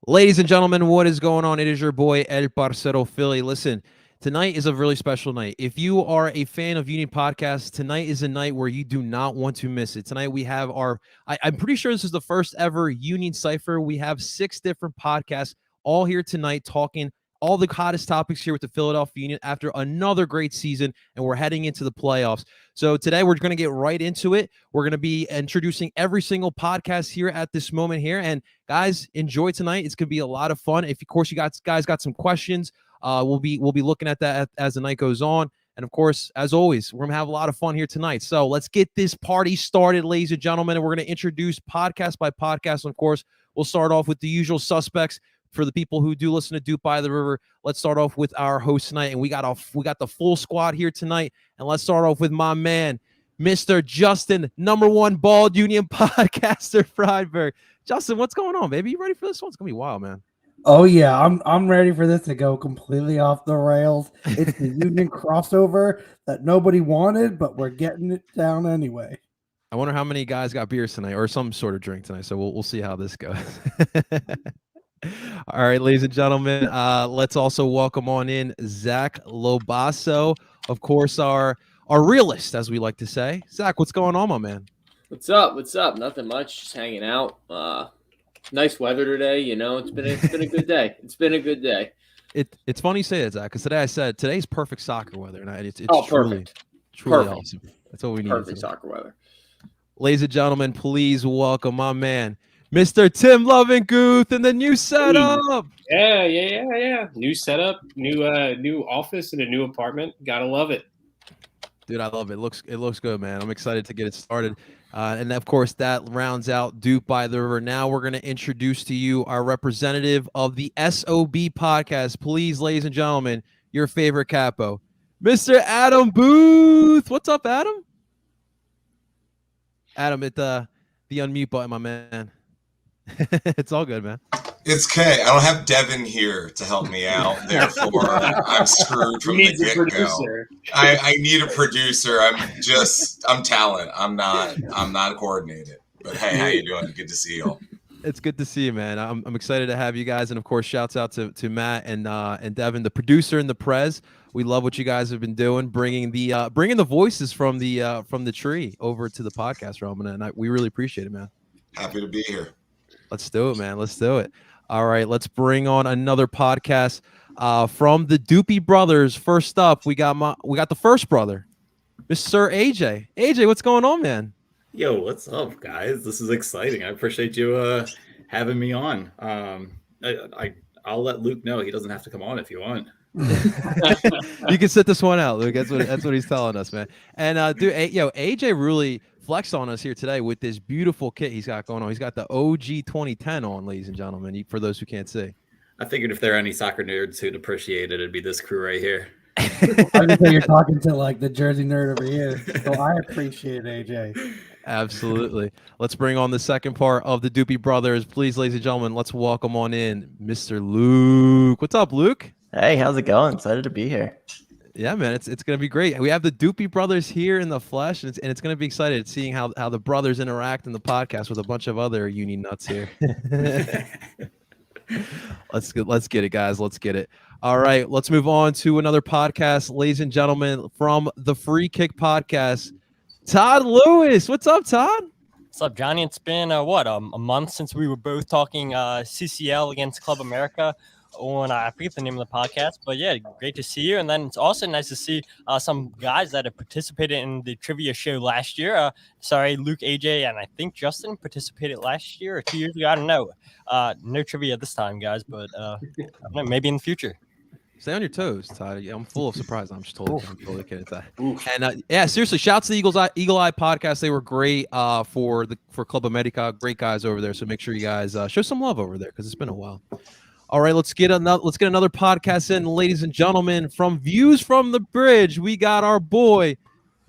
Ladies and gentlemen, what is going on? It is your boy El Parcero Philly. Listen, tonight is a really special night. If you are a fan of Union Podcasts, tonight is a night where you do not want to miss it. Tonight we have I'm pretty sure this is the first ever Union Cypher. We have 6 different podcasts all here tonight talking all the hottest topics here with the Philadelphia Union after another great season, and we're heading into the playoffs. So today we're going to get right into it. We're going to be introducing every single podcast here at this moment here, and guys, enjoy tonight. It's going to be a lot of fun. If, of course, you guys got some questions, we'll be looking at that as the night goes on. And, of course, as always, we're going to have a lot of fun here tonight. So let's get this party started, ladies and gentlemen, and we're going to introduce podcast by podcast. And, of course, we'll start off with the usual suspects. For the people who do listen to Duke by the River, let's start off with our host tonight. And we got the full squad here tonight. And let's start off with my man, Mr. Justin, #1 bald Union podcaster, Friedberg. Justin, what's going on, baby? You ready for this one? It's gonna be wild, man. Oh yeah, I'm ready for this to go completely off the rails. It's the Union crossover that nobody wanted, but we're getting it down anyway. I wonder how many guys got beers tonight or some sort of drink tonight. So we'll see how this goes. All right, ladies and gentlemen, let's also welcome on in Zach Lobasso, of course, our realist, as we like to say. Zach, what's going on, my man? What's up? Nothing much. Just hanging out. Nice weather today. You know, it's been a good day. It's been a good day. It's funny you say that, Zach, because today I said today's perfect soccer weather, and it's truly awesome. That's what we need. Perfect soccer weather. Ladies and gentlemen, please welcome my man, Mr. Tim Lovinguth, in the new setup. Yeah. New setup, new office, and a new apartment. Gotta love it. Dude, I love it. It looks good, man. I'm excited to get it started. And of course, that rounds out Duke by the River. Now we're going to introduce to you our representative of the SOB podcast. Please, ladies and gentlemen, your favorite capo, Mr. Adam Booth. What's up, Adam? Adam, hit the unmute button, my man. It's all good, man. It's K. I don't have Devin here to help me out. Therefore, I'm screwed from the get-go. I need a producer. I'm talent. I'm not coordinated. But hey, how you doing? Good to see you all. It's good to see you, man. I'm excited to have you guys, and of course, shouts out to Matt and Devin, the producer and the Prez. We love what you guys have been doing, bringing the voices from the tree over to the podcast realm, and we really appreciate it, man. Happy to be here. Let's do it, man. Let's do it. All right, let's bring on another podcast from the Doopy brothers. First up, we got the first brother, Mr. AJ. AJ, what's going on, man? Yo, what's up, guys? This is exciting. I appreciate you having me on. I'll let Luke know he doesn't have to come on if you want. You can sit this one out, Luke. That's what he's telling us, man. And dude, AJ really flexed on us here today with this beautiful kit he's got going on. He's got the OG 2010 on, ladies and gentlemen, for those who can't see. I figured if there are any soccer nerds who'd appreciate it, it'd be this crew right here. I just think you're talking to like the Jersey nerd over here, so I appreciate AJ. Absolutely. Let's bring on the second part of the Doopy brothers. Please, ladies and gentlemen, let's welcome on in Mr. Luke. What's up, Luke? Hey, how's it going? Excited to be here. Yeah, man, it's going to be great. We have the Doopy brothers here in the flesh, and it's going to be excited seeing how the brothers interact in the podcast with a bunch of other Union nuts here. Let's get it, guys. Let's get it. All right, let's move on to another podcast, ladies and gentlemen, from the Free Kick podcast. Todd Lewis, what's up, Todd? What's up, Johnny? It's been a month since we were both talking CCL against Club America on I forget the name of the podcast, but yeah, great to see you. And then it's also nice to see some guys that have participated in the trivia show last year. Luke, AJ, and I think Justin participated last year or 2 years ago. I don't know. No trivia this time, guys, but I don't know, maybe in the future. Stay on your toes, Todd. I'm full of surprise. I'm totally kidding at that. And seriously, shouts to the Eagle Eye podcast. They were great for Club America. Great guys over there. So make sure you guys show some love over there because it's been a while. All right, let's get another podcast in, ladies and gentlemen. From Views from the Bridge, we got our boy,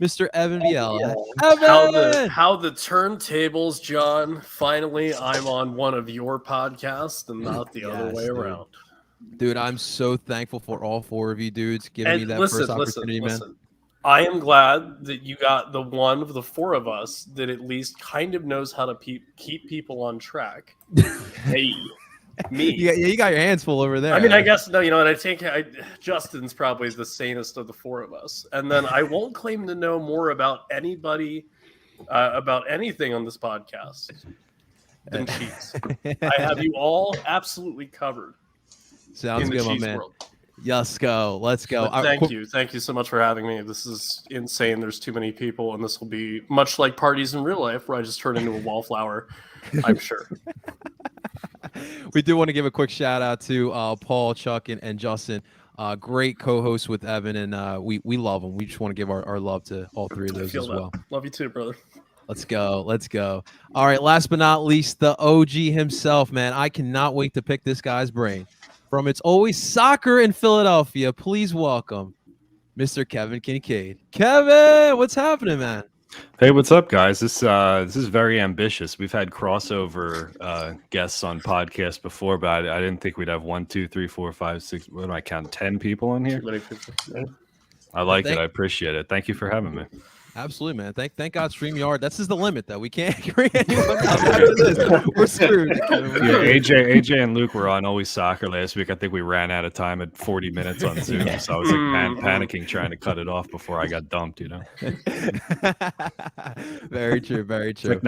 Mr. Evan Viella. Evan! How the turntables, John. Finally, I'm on one of your podcasts and not the other way around. Dude, I'm so thankful for all 4 of you dudes giving me that first opportunity, man. I am glad that you got the one of the 4 of us that at least kind of knows how to keep people on track. Hey. Me. You got your hands full over there. I mean, I guess no. You know what? I think Justin's probably the sanest of the four of us, and then I won't claim to know more about anybody about anything on this podcast than cheese. I have you all absolutely covered. Sounds in the good, my cheese man. world. Let's go. But thank you so much for having me. This is insane. There's too many people, and this will be much like parties in real life, where I just turn into a wallflower. I'm sure. We do want to give a quick shout out to Paul, Chuck, and Justin. Great co-host with Evan, and we love them. We just want to give our love to all three of those as well. Love you too, brother. Let's go. Let's go. All right. Last but not least, the OG himself, man. I cannot wait to pick this guy's brain. From It's Always Soccer in Philadelphia, please welcome Mr. Kevin Kincaid. Kevin, what's happening, man? Hey, what's up, guys? This is very ambitious. We've had crossover guests on podcasts before, but I didn't think we'd have 1, 2, 3, 4, 5, 6. What do I count? 10 people in here. I like it. I appreciate it. Thank you for having me. Absolutely, man. Thank God StreamYard. This is the limit, though. We can't bring anyone else after this. We're screwed. AJ and Luke were on Always Soccer last week. I think we ran out of time at 40 minutes on Zoom, so I was like panicking trying to cut it off before I got dumped. Very true. Very true.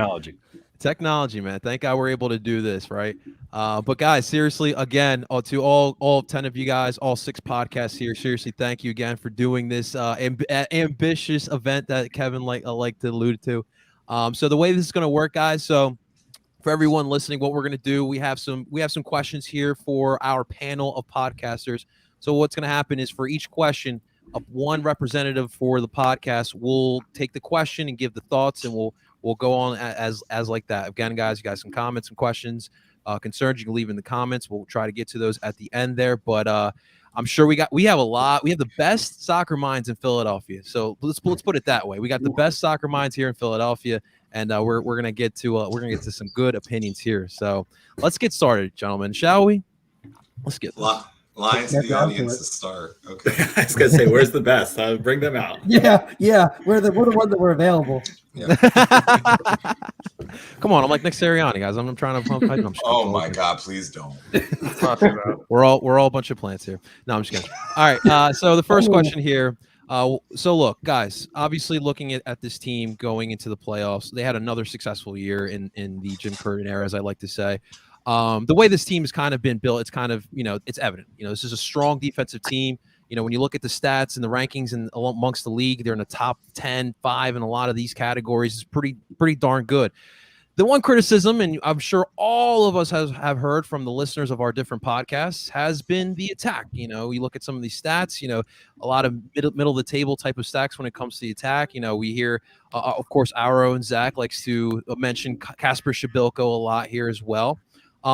Technology, man. Thank God we're able to do this, right? But guys, seriously, again, to all 10 of you guys, all 6 podcasts here, seriously, thank you again for doing this ambitious event that Kevin liked to allude to. So the way this is going to work, guys, so for everyone listening, what we're going to do, we have some questions here for our panel of podcasters. So what's going to happen is for each question, one representative for the podcast will take the question and give the thoughts, and we'll go on as like that. Again, guys, you got some comments and questions, concerns, you can leave in the comments. We'll try to get to those at the end there. But I'm sure we have the best soccer minds in Philadelphia. So let's put it that way. We got the best soccer minds here in Philadelphia, and we're gonna get to some good opinions here. So let's get started, gentlemen, shall we? Let's get lines to the audience to start. Okay. I was gonna say, where's the best? Bring them out. Yeah. We're the ones that were available. Yeah. Come on, I'm like Nick Sirianni, guys. I'm trying to. Oh my God! Please don't. We're all a bunch of plants here. No, I'm just kidding. All right. So the first question here. So look, guys. Obviously, looking at this team going into the playoffs, they had another successful year in the Jim Curtin era, as I like to say. The way this team has kind of been built, it's kind of it's evident. This is a strong defensive team. When you look at the stats and the rankings and amongst the league, they're in the top 10, 5 in a lot of these categories. It's pretty darn good. The one criticism, and I'm sure all of us have heard from the listeners of our different podcasts, has been the attack. You look at some of these stats, a lot of middle of the table type of stacks when it comes to the attack. We hear, of course, our own Zach likes to mention Kasper Shabilko a lot here as well.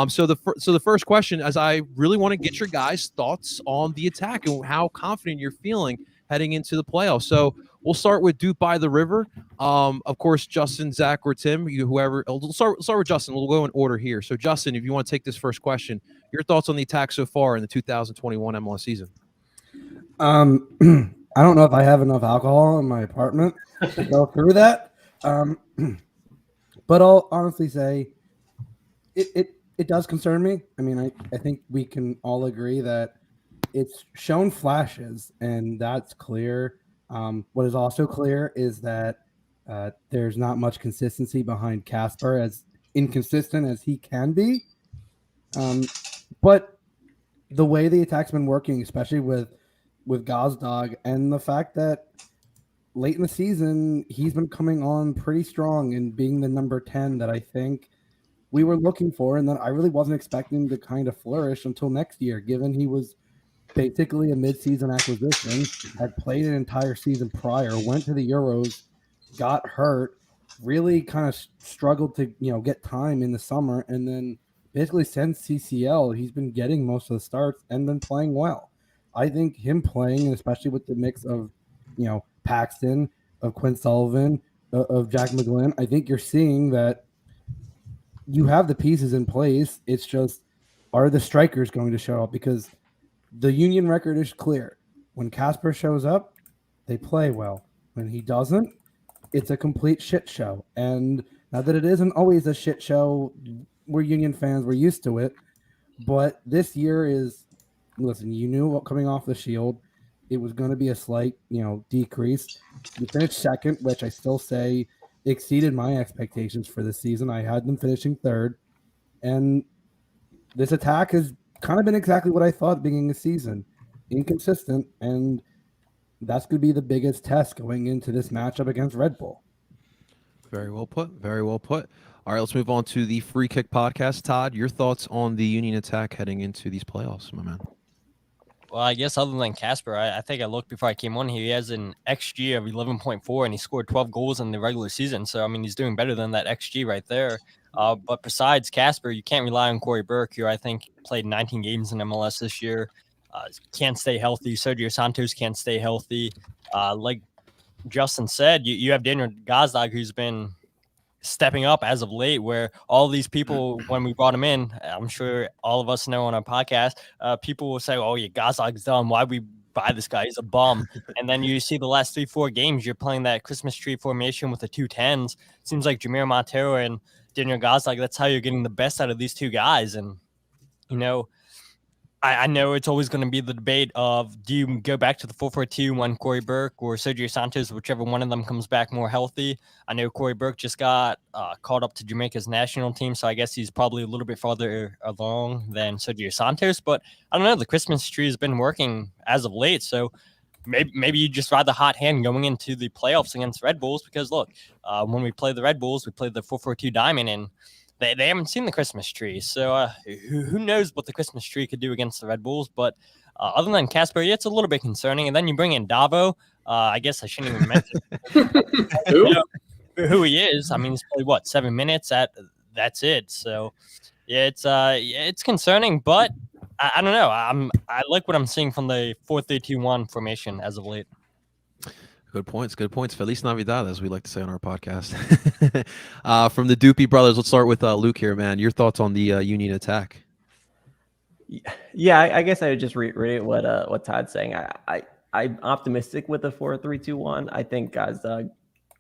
So the first question, as I really want to get your guys' thoughts on the attack and how confident you're feeling heading into the playoffs. So we'll start with Duke by the River. Of course, Justin, Zach, or Tim, whoever. We'll start with Justin. We'll go in order here. So Justin, if you want to take this first question, your thoughts on the attack so far in the 2021 MLS season. I don't know if I have enough alcohol in my apartment to go through that. But I'll honestly say it does concern me. I mean, I think we can all agree that it's shown flashes, and that's clear. What is also clear is that there's not much consistency behind Kasper, as inconsistent as he can be. But the way the attack's been working, especially with Gazdag, and the fact that late in the season, he's been coming on pretty strong and being the number 10 that I think we were looking for, and that I really wasn't expecting to kind of flourish until next year, given he was basically a mid-season acquisition, had played an entire season prior, went to the Euros, got hurt, really kind of struggled to get time in the summer, and then basically since CCL, he's been getting most of the starts and been playing well. I think him playing, and especially with the mix of Paxton, of Quinn Sullivan, of Jack McGlynn, I think you're seeing that you have the pieces in place. It's just, are the strikers going to show up? Because the Union record is clear. When Kasper shows up, they play well. When he doesn't, it's a complete shit show. And not that it isn't always a shit show, we're Union fans, we're used to it. But this year is, listen, you knew what coming off the Shield, it was going to be a slight, decrease. You finished second, which I still say exceeded my expectations for this season. I had them finishing third. And this attack has kind of been exactly what I thought at the beginning of the season. Inconsistent, and that's going to be the biggest test going into this matchup against Red Bull. Very well put. Very well put. All right, let's move on to the Free Kick podcast. Todd, your thoughts on the Union attack heading into these playoffs, my man? Well, I guess other than Casper, I think I looked before I came on here. He has an XG of 11.4, and he scored 12 goals in the regular season. So, I mean, he's doing better than that XG right there. But besides Casper, you can't rely on Corey Burke, who I think played 19 games in MLS this year. Can't stay healthy. Sergio Santos can't stay healthy. Like Justin said, you have Daniel Gazdag, who's been stepping up as of late, where all these people, when we brought him in, I'm sure all of us know on our podcast, people will say, oh, yeah, Gazdag's dumb. Why we buy this guy? He's a bum. And then you see the last 3-4 games, you're playing that Christmas tree formation with the 2-10s. Seems like Jameer Montero and Daniel Gazdag, that's how you're getting the best out of these two guys. And, I know it's always going to be the debate of, do you go back to the 4-4-2 when Corey Burke or Sergio Santos, whichever one of them comes back more healthy? I know Corey Burke just got called up to Jamaica's national team, so I guess he's probably a little bit farther along than Sergio Santos. But I don't know, the Christmas tree has been working as of late, so maybe you just ride the hot hand going into the playoffs against Red Bulls, because look, when we play the Red Bulls, we play the 4-4-2 diamond, and they haven't seen the Christmas tree. So who knows what the Christmas tree could do against the Red Bulls. But other than Casper, it's a little bit concerning. And then you bring in Davo. I guess I shouldn't even mention who he is. I mean, he's played, 7 minutes? That's it. So, yeah, it's concerning. But I don't know. I like what I'm seeing from the 4-3-2-1 formation as of late. Good points. Feliz Navidad, as we like to say on our podcast. From the Doopy brothers, let's start with Luke here, man. Your thoughts on the Union attack? Yeah, I guess I would just reiterate what Todd's saying. I'm optimistic with the 4-3-2-1. I think Gazdag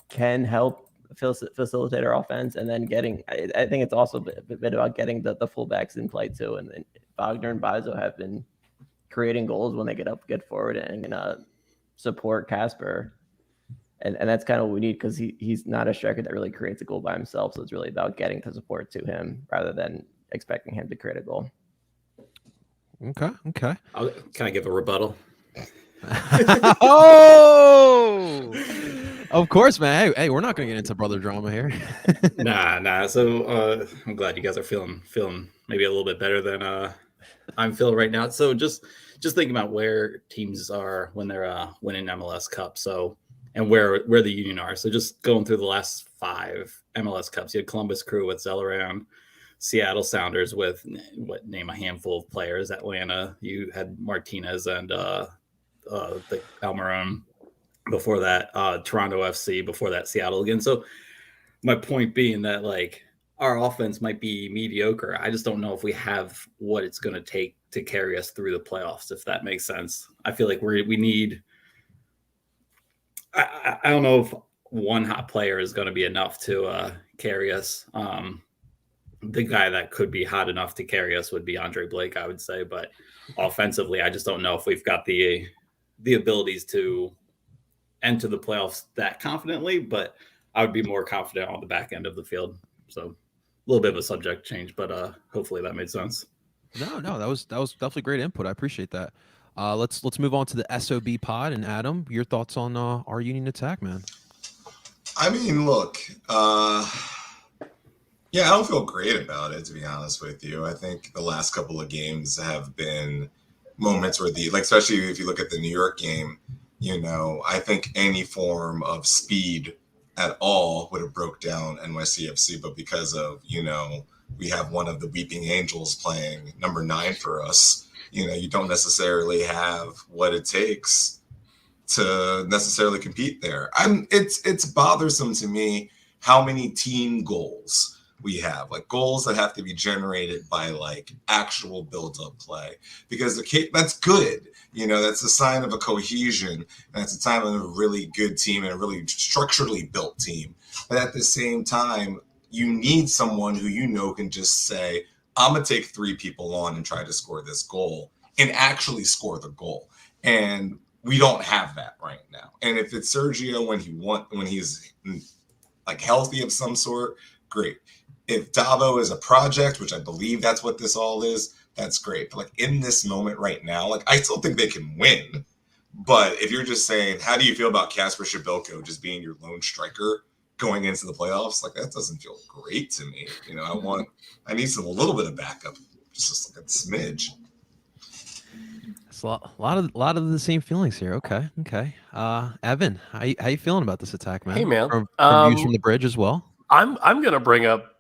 can help facilitate our offense, and then I think it's also a bit about getting the fullbacks in play too. And then Wagner and Bazo have been creating goals when they get forward and support Casper. And that's kind of what we need, because he's not a striker that really creates a goal by himself. So it's really about getting the support to him rather than expecting him to create a goal. Okay. Can I give a rebuttal? Oh, of course, man. Hey, we're not going to get into brother drama here. Nah. So I'm glad you guys are feeling maybe a little bit better than I'm feeling right now. So just thinking about where teams are when they're winning MLS Cup. So, and where the Union are. So just going through the last 5 MLS Cups, you had Columbus Crew with Zellaround, Seattle Sounders with name a handful of players. Atlanta, you had Martinez and the Almiron. Before that, Toronto FC. Before that, Seattle again. So my point being that, like, our offense might be mediocre. I just don't know if we have what it's going to take to carry us through the playoffs, if that makes sense. I feel like we need. I don't know if one hot player is going to be enough to carry us. The guy that could be hot enough to carry us would be Andre Blake, I would say. But offensively, I just don't know if we've got the abilities to enter the playoffs that confidently. But I would be more confident on the back end of the field. So a little bit of a subject change, but hopefully that made sense. No, that was definitely great input. I appreciate that. Let's move on to the SOB pod. And Adam, your thoughts on our Union attack, man? I mean, look, yeah, I don't feel great about it, to be honest with you. I think the last couple of games have been moments where especially if you look at the New York game, I think any form of speed at all would have broke down NYCFC, but because of, we have one of the Weeping Angels playing number 9 for us, you don't necessarily have what it takes to necessarily compete there. It's bothersome to me how many team goals we have, like goals that have to be generated by like actual build-up play, because that's good. That's a sign of a cohesion, and that's a sign of a really good team and a really structurally built team. But at the same time, you need someone who can just say, I'm going to take 3 people on and try to score this goal and actually score the goal. And we don't have that right now. And if it's Sergio when he's like healthy of some sort, great. If Davo is a project, which I believe that's what this all is, that's great. But like in this moment right now, like I still think they can win. But if you're just saying, how do you feel about Kasper Shabilko just being your lone striker going into the playoffs? Like that doesn't feel great to me. You know, I need a little bit of backup, just like a smidge. It's a lot of the same feelings here. Okay. Evan, how you feeling about this attack, man? Hey, man. From views from the bridge as well. I'm going to bring up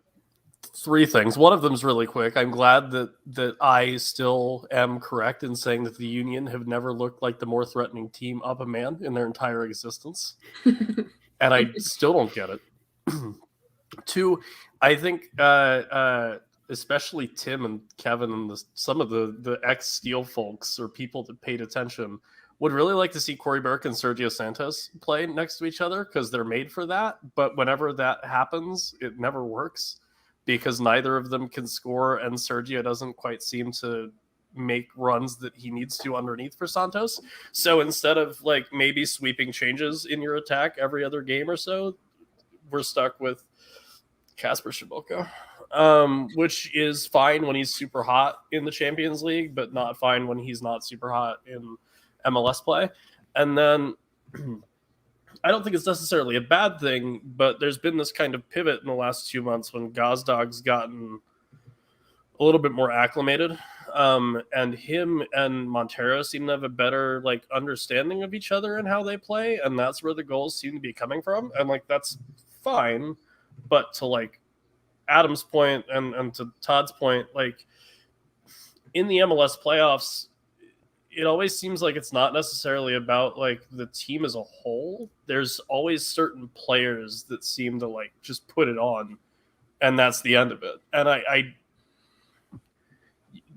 3 things. One of them is really quick. I'm glad that I still am correct in saying that the Union have never looked like the more threatening team up a man in their entire existence. And I still don't get it. 2, I think especially Tim and Kevin and some of the ex-Steel folks or people that paid attention would really like to see Corey Burke and Sergio Santos play next to each other because they're made for that. But whenever that happens, it never works because neither of them can score, and Sergio doesn't quite seem to make runs that he needs to underneath for Santos. So instead of like maybe sweeping changes in your attack every other game or so, we're stuck with Kasper Shabilko, which is fine when he's super hot in the Champions League, but not fine when he's not super hot in MLS play. And then I don't think it's necessarily a bad thing, but there's been this kind of pivot in the last 2 months when Gazdag's gotten a little bit more acclimated. And him and Montero seem to have a better like understanding of each other and how they play. And that's where the goals seem to be coming from. And like, that's fine. But to like Adam's point and to Todd's point, like in the MLS playoffs, it always seems like it's not necessarily about like the team as a whole. There's always certain players that seem to like just put it on, and that's the end of it. And I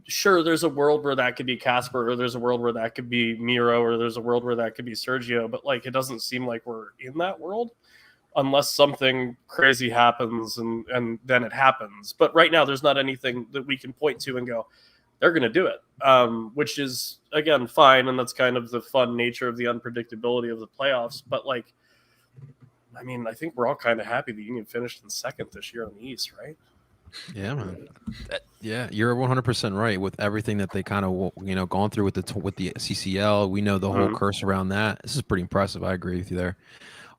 sure there's a world where that could be Kasper, or there's a world where that could be Miro, or there's a world where that could be Sergio, but like it doesn't seem like we're in that world unless something crazy happens and then it happens. But right now there's not anything that we can point to and go, they're going to do it, which is, again, fine. And that's kind of the fun nature of the unpredictability of the playoffs. But, like, I mean, I think we're all kind of happy the Union finished in second this year on the East, right? Yeah, man. Yeah, you're 100% right with everything that they kind of, gone through with the CCL. We know the whole curse around that. This is pretty impressive. I agree with you there.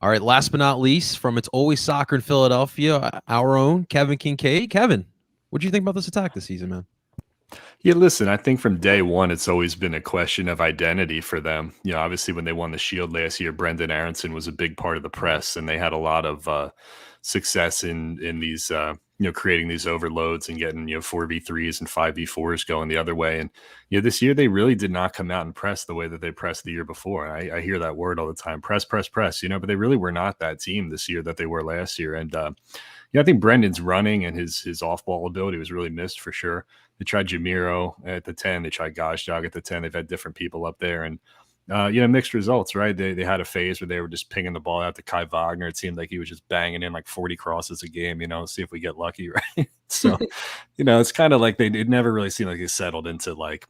All right, last but not least, from It's Always Soccer in Philadelphia, our own Kevin Kinkade. Kevin, what do you think about this attack this season, man? Yeah, listen, I think from day one, it's always been a question of identity for them. Obviously, when they won the Shield last year, Brendan Aronson was a big part of the press, and they had a lot of success in these, creating these overloads and getting, 4v3s and 5v4s going the other way. And, this year they really did not come out and press the way that they pressed the year before. I hear that word all the time, press, but they really were not that team this year that they were last year. And, I think Brendan's running and his off-ball ability was really missed for sure. They tried Jamiro at the 10. They tried Gazdag at the 10. They've had different people up there and, mixed results, right? They had a phase where they were just pinging the ball out to Kai Wagner. It seemed like he was just banging in like 40 crosses a game, see if we get lucky, right? So, it's kind of like it never really seemed like they settled into like,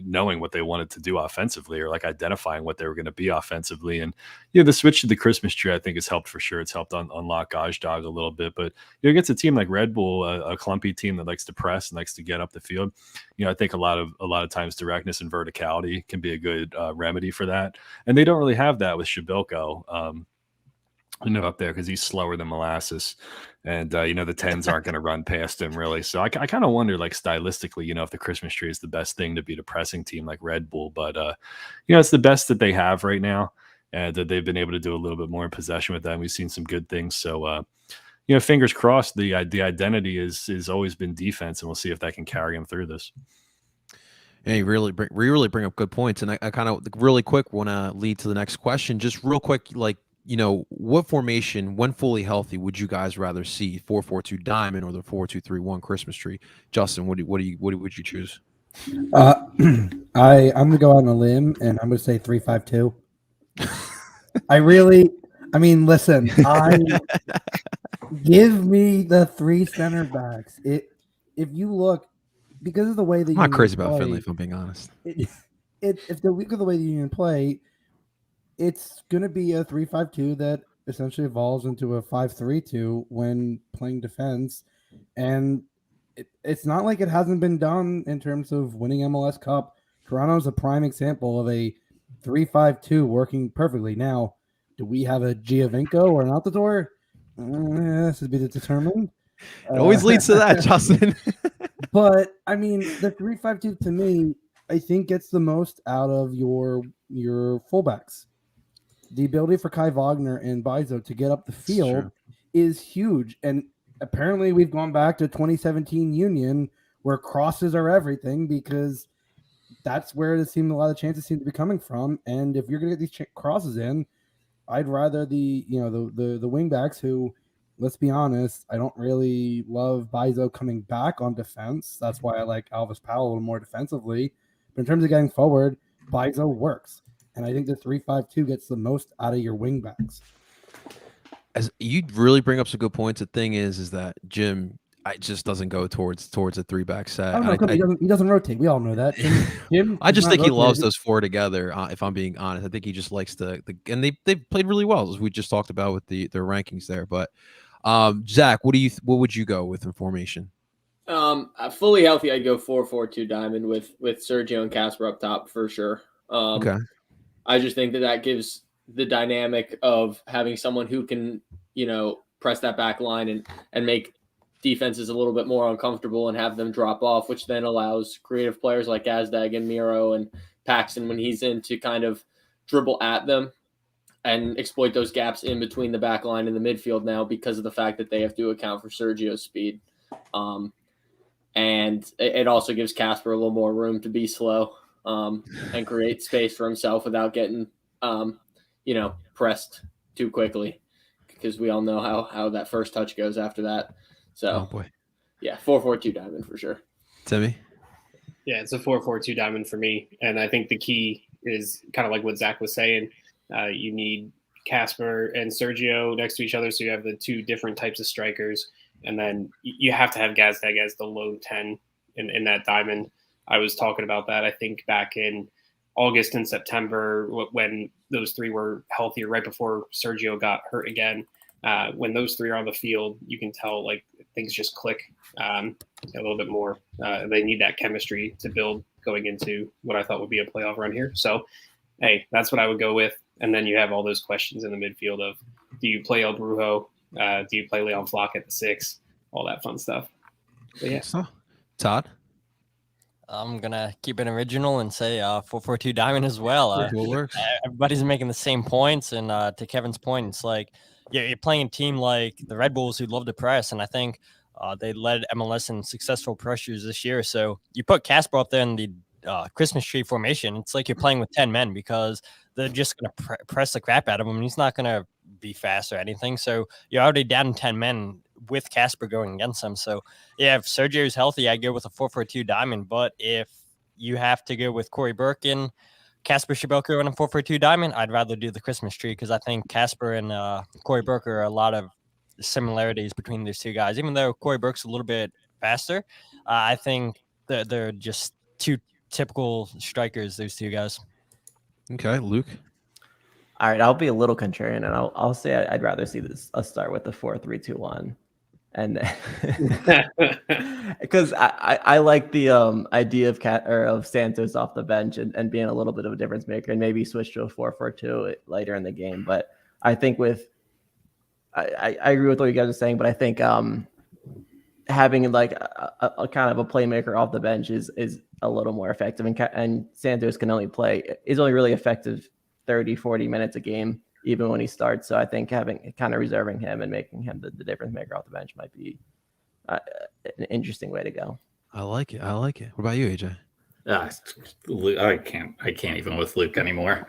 knowing what they wanted to do offensively or like identifying what they were going to be offensively. And, the switch to the Christmas tree, I think has helped for sure. It's helped unlock Gazdag a little bit, but against a team like Red Bull, a clumpy team that likes to press and likes to get up the field. I think a lot of times directness and verticality can be a good remedy for that. And they don't really have that with Shabilko. Up there because he's slower than molasses, and the 10s aren't going to run past him really. So I kind of wonder, like stylistically, if the Christmas tree is the best thing to beat a pressing team like Red Bull, but it's the best that they have right now, and that they've been able to do a little bit more in possession with that. We've seen some good things, so fingers crossed. The identity is always been defense, and we'll see if that can carry them through this. Hey, really bring up good points, and I kind of really quick want to lead to the next question, just real quick, like. What formation, when fully healthy, would you guys rather see? 4-4-2 diamond or the 4-2-3-1 Christmas tree? Justin, what would you choose? I'm gonna go out on a limb and I'm gonna say 3-5-2. Listen, give me the 3 center backs. if you look, because of the way the I'm not Union crazy about play, Finley, if I'm being honest. If the look of the way the Union play, it's going to be a 3-5-2 that essentially evolves into a 5-3-2 when playing defense, and it's not like it hasn't been done in terms of winning MLS Cup. Toronto's a prime example of a 3-5-2 working perfectly. Now, do we have a Giovinco or an Altidore? This is be determined. It always leads to that, Justin. But I mean, the 3-5-2 to me, I think gets the most out of your fullbacks. The ability for Kai Wagner and Bizo to get up the field is huge. And apparently we've gone back to 2017 Union where crosses are everything, because that's where a lot of chances seem to be coming from. And if you're going to get these crosses in, I'd rather the wing backs who, let's be honest, I don't really love Bizo coming back on defense. That's why I like Alvis Powell a little more defensively. But in terms of getting forward, Bizo works. And I think the 3-5-2 gets the most out of your wing backs. As you really bring up some good points. The thing is that Jim, it just doesn't go towards a 3-back set. Oh, no, he doesn't rotate. We all know that. Jim I just think he loves those four together. If I'm being honest, I think he just likes and they played really well, as we just talked about with their rankings there. But Zach, what would you go with in formation? Fully healthy, I'd go 4-4-2 diamond with Sergio and Casper up top for sure. Okay. I just think that gives the dynamic of having someone who can, press that back line and make defenses a little bit more uncomfortable and have them drop off, which then allows creative players like Gazdag and Miro and Paxton, when he's in, to kind of dribble at them and exploit those gaps in between the back line and the midfield now, because of the fact that they have to account for Sergio's speed. And it also gives Casper a little more room to be slow and create space for himself without getting, pressed too quickly, because we all know how that first touch goes after that. So, yeah, 4-4-2 diamond for sure. Timmy? Yeah, it's a 4-4-2 diamond for me. And I think the key is kind of like what Zach was saying. You need Casper and Sergio next to each other, so you have the two different types of strikers. And then you have to have Gazdag as the lone 10 in that diamond. I was talking about that, I think, back in August and September, when those three were healthier, right before Sergio got hurt again. When those three are on the field, you can tell like things just click a little bit more. They need that chemistry to build going into what I thought would be a playoff run here. So, hey, that's what I would go with. And then you have all those questions in the midfield of, do you play El Brujo? Do you play Leon Flock at the 6? All that fun stuff. But yeah. Todd? I'm going to keep it original and say 4-4-2 diamond as well. Everybody's making the same points. And to Kevin's point, it's like, you're playing a team like the Red Bulls who love to press. And I think they led MLS in successful pressures this year. So you put Casper up there in the Christmas tree formation. It's like you're playing with 10 men, because they're just going to press the crap out of him. And he's not going to be fast or anything. So you're already down 10 men with Casper going against him. So yeah, if Sergio's healthy, I go with a 4-4-2 diamond. But if you have to go with Corey Birkin, Casper Shabelko, and a 4-4-2 diamond, I'd rather do the Christmas tree, because I think Casper and Corey Burke are a lot of similarities between these two guys. Even though Corey Burke's a little bit faster, I think that they're just two typical strikers, those two guys. Okay, Luke? All right, I'll be a little contrarian, and I'll say I'd rather see us start with the 4-3-2-1. And because I like the idea of Santos off the bench and being a little bit of a difference maker, and maybe switch to a 4-4-2 later in the game. But I think I agree with what you guys are saying, but I think having like a kind of a playmaker off the bench is a little more effective. And Santos is only really effective 30-40 minutes a game, even when he starts. So I think reserving him and making him the difference maker off the bench might be an interesting way to go. I like it. What about you, AJ? I can't even with Luke anymore.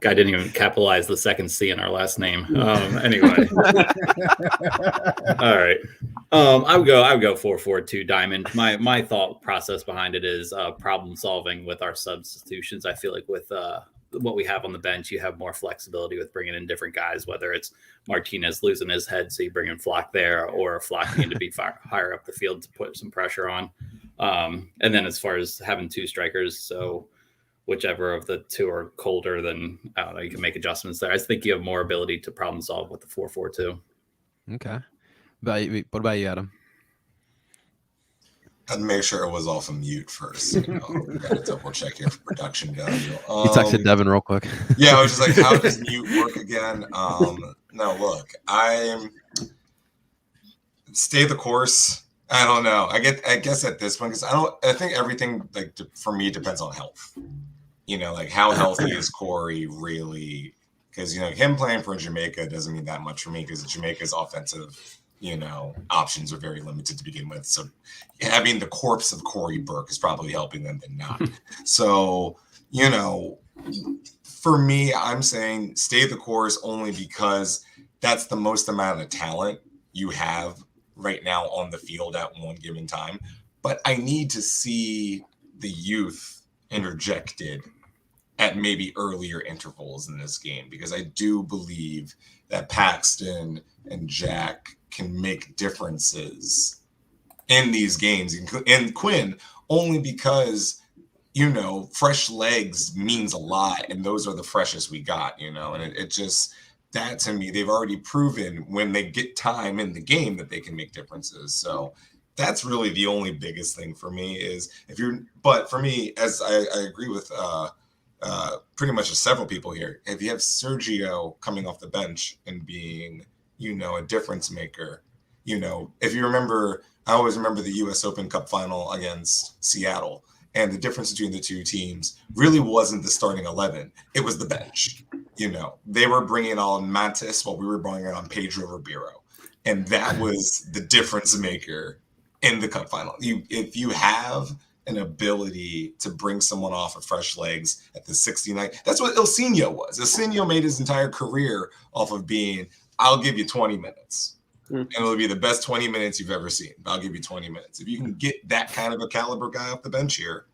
Guy didn't even capitalize the second C in our last name. Anyway. All right. I would go 4-4-2 diamond. My thought process behind it is problem solving with our substitutions. I feel like with what we have on the bench, you have more flexibility with bringing in different guys, whether it's Martinez losing his head, so you bring in Flock there, or Flock needing to be higher up the field to put some pressure on. And then as far as having two strikers, so whichever of the two are colder, then I don't know, you can make adjustments there. I think you have more ability to problem solve with the 4-4-2. Okay. What about you, Adam? I'd make sure it was off of mute first. Got to double check here for production value. You texted Devin real quick. Yeah, I was just like, how does mute work again? No, look, I'm stay the course. I don't know. I guess at this point, because I think everything for me depends on health. Like how healthy is Corey really? Because him playing for Jamaica doesn't mean that much for me, because Jamaica's offensive options are very limited to begin with. So having the corpse of Corey Burke is probably helping them than not. So, for me, I'm saying stay the course only because that's the most amount of talent you have right now on the field at one given time. But I need to see the youth interjected at maybe earlier intervals in this game, because I do believe that Paxton and Jack can make differences in these games, and Quinn, only because fresh legs means a lot, and those are the freshest we got, and it just, that to me, they've already proven when they get time in the game that they can make differences. So that's really the only biggest thing for me is but for me, as I agree with pretty much several people here, if you have Sergio coming off the bench and being a difference maker, if you remember, I always remember the US Open Cup final against Seattle, and the difference between the two teams really wasn't the starting 11. It was the bench. They were bringing on Mantis while we were bringing on Pedro Ribeiro. And that was the difference maker in the cup final. If you have an ability to bring someone off of fresh legs at the 69th, that's what Ilsinho was. Ilsinho made his entire career off of being, I'll give you 20 minutes. And it'll be the best 20 minutes you've ever seen. I'll give you 20 minutes. If you can get that kind of a caliber guy off the bench here,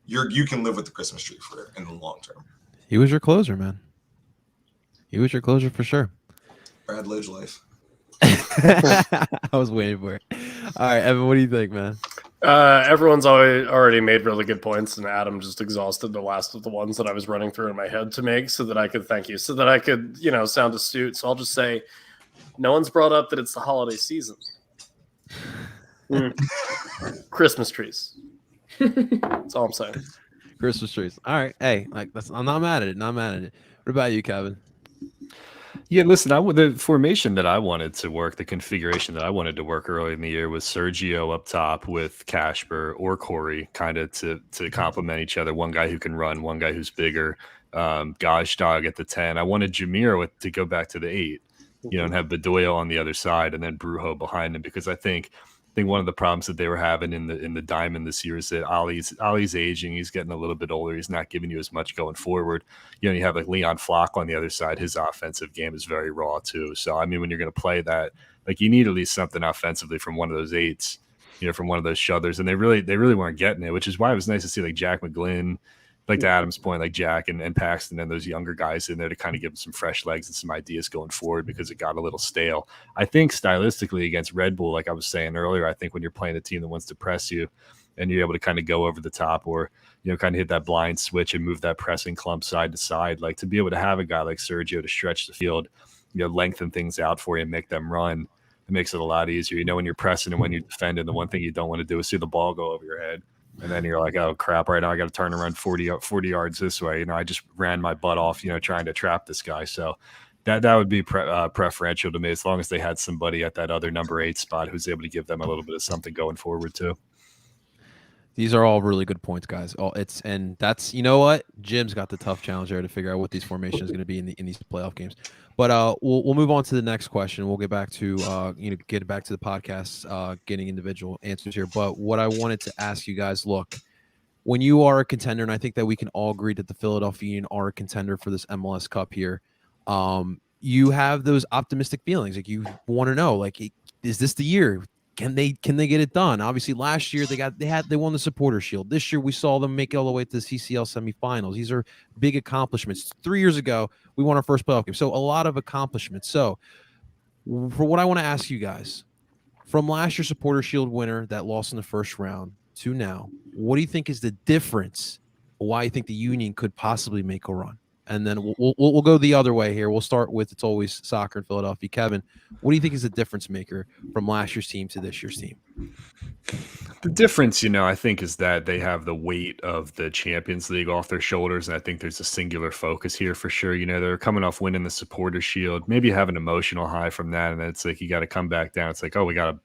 you can live with the Christmas tree in the long term. He was your closer, man. He was your closer for sure. Brad Lidge life. I was waiting for it. All right, Evan, what do you think, man? Everyone's already made really good points, and Adam just exhausted the last of the ones that I was running through in my head to make so that I could sound astute. So I'll just say, no one's brought up that it's the holiday season. Christmas trees. That's all I'm saying. Christmas trees. All right. Hey, I'm not mad at it. Not mad at it. What about you, Kevin? Yeah, listen, the formation that I wanted to work, the configuration that I wanted to work early in the year was Sergio up top with Casper or Corey, kind of to complement each other. One guy who can run, one guy who's bigger. Gazdag at the 10. I wanted Jameer to go back to the 8, and have Bedoya on the other side, and then Brujo behind him, because I think one of the problems that they were having in the diamond this year is that Ali's aging. He's getting a little bit older. He's not giving you as much going forward. You have Leon Flock on the other side. His offensive game is very raw too. So I mean, when you're going to play that, you need at least something offensively from one of those 8s, from one of those shutters. And they really weren't getting it, which is why it was nice to see Jack McGlynn, to Adam's point, Jack and Paxton and those younger guys in there to kind of give them some fresh legs and some ideas going forward, because it got a little stale. I think stylistically against Red Bull, like I was saying earlier, I think when you're playing a team that wants to press you and you're able to kind of go over the top or, kind of hit that blind switch and move that pressing clump side to side, to be able to have a guy like Sergio to stretch the field, lengthen things out for you and make them run, it makes it a lot easier. When you're pressing and when you're defending, the one thing you don't want to do is see the ball go over your head. And then you're like, oh, crap, right now I got to turn around 40 yards this way. I just ran my butt off, trying to trap this guy. So that would be preferential to me, as long as they had somebody at that other number 8 spot who's able to give them a little bit of something going forward too. These are all really good points, guys. And that's, what? Jim's got the tough challenge there to figure out what these formations are going to be in these playoff games. But we'll move on to the next question. We'll get back to get back to the podcast, getting individual answers here. But what I wanted to ask you guys, look, when you are a contender, and I think that we can all agree that the Philadelphia Union are a contender for this MLS Cup here, you have those optimistic feelings. You want to know, is this the year? Can they get it done? Obviously, last year they won the Supporter Shield. This year we saw them make it all the way to the CCL semifinals. These are big accomplishments. 3 years ago, we won our first playoff game. So a lot of accomplishments. So for what I want to ask you guys, from last year's Supporter Shield winner that lost in the first round to now, what do you think is the difference? Why you think the Union could possibly make a run? And then we'll go the other way here. We'll start with it's always soccer in Philadelphia. Kevin, what do you think is the difference maker from last year's team to this year's team? The difference, I think is that they have the weight of the Champions League off their shoulders, and I think there's a singular focus here for sure. They're coming off winning the Supporter Shield, maybe have an emotional high from that, and then it's like you got to come back down. It's like, oh, we got a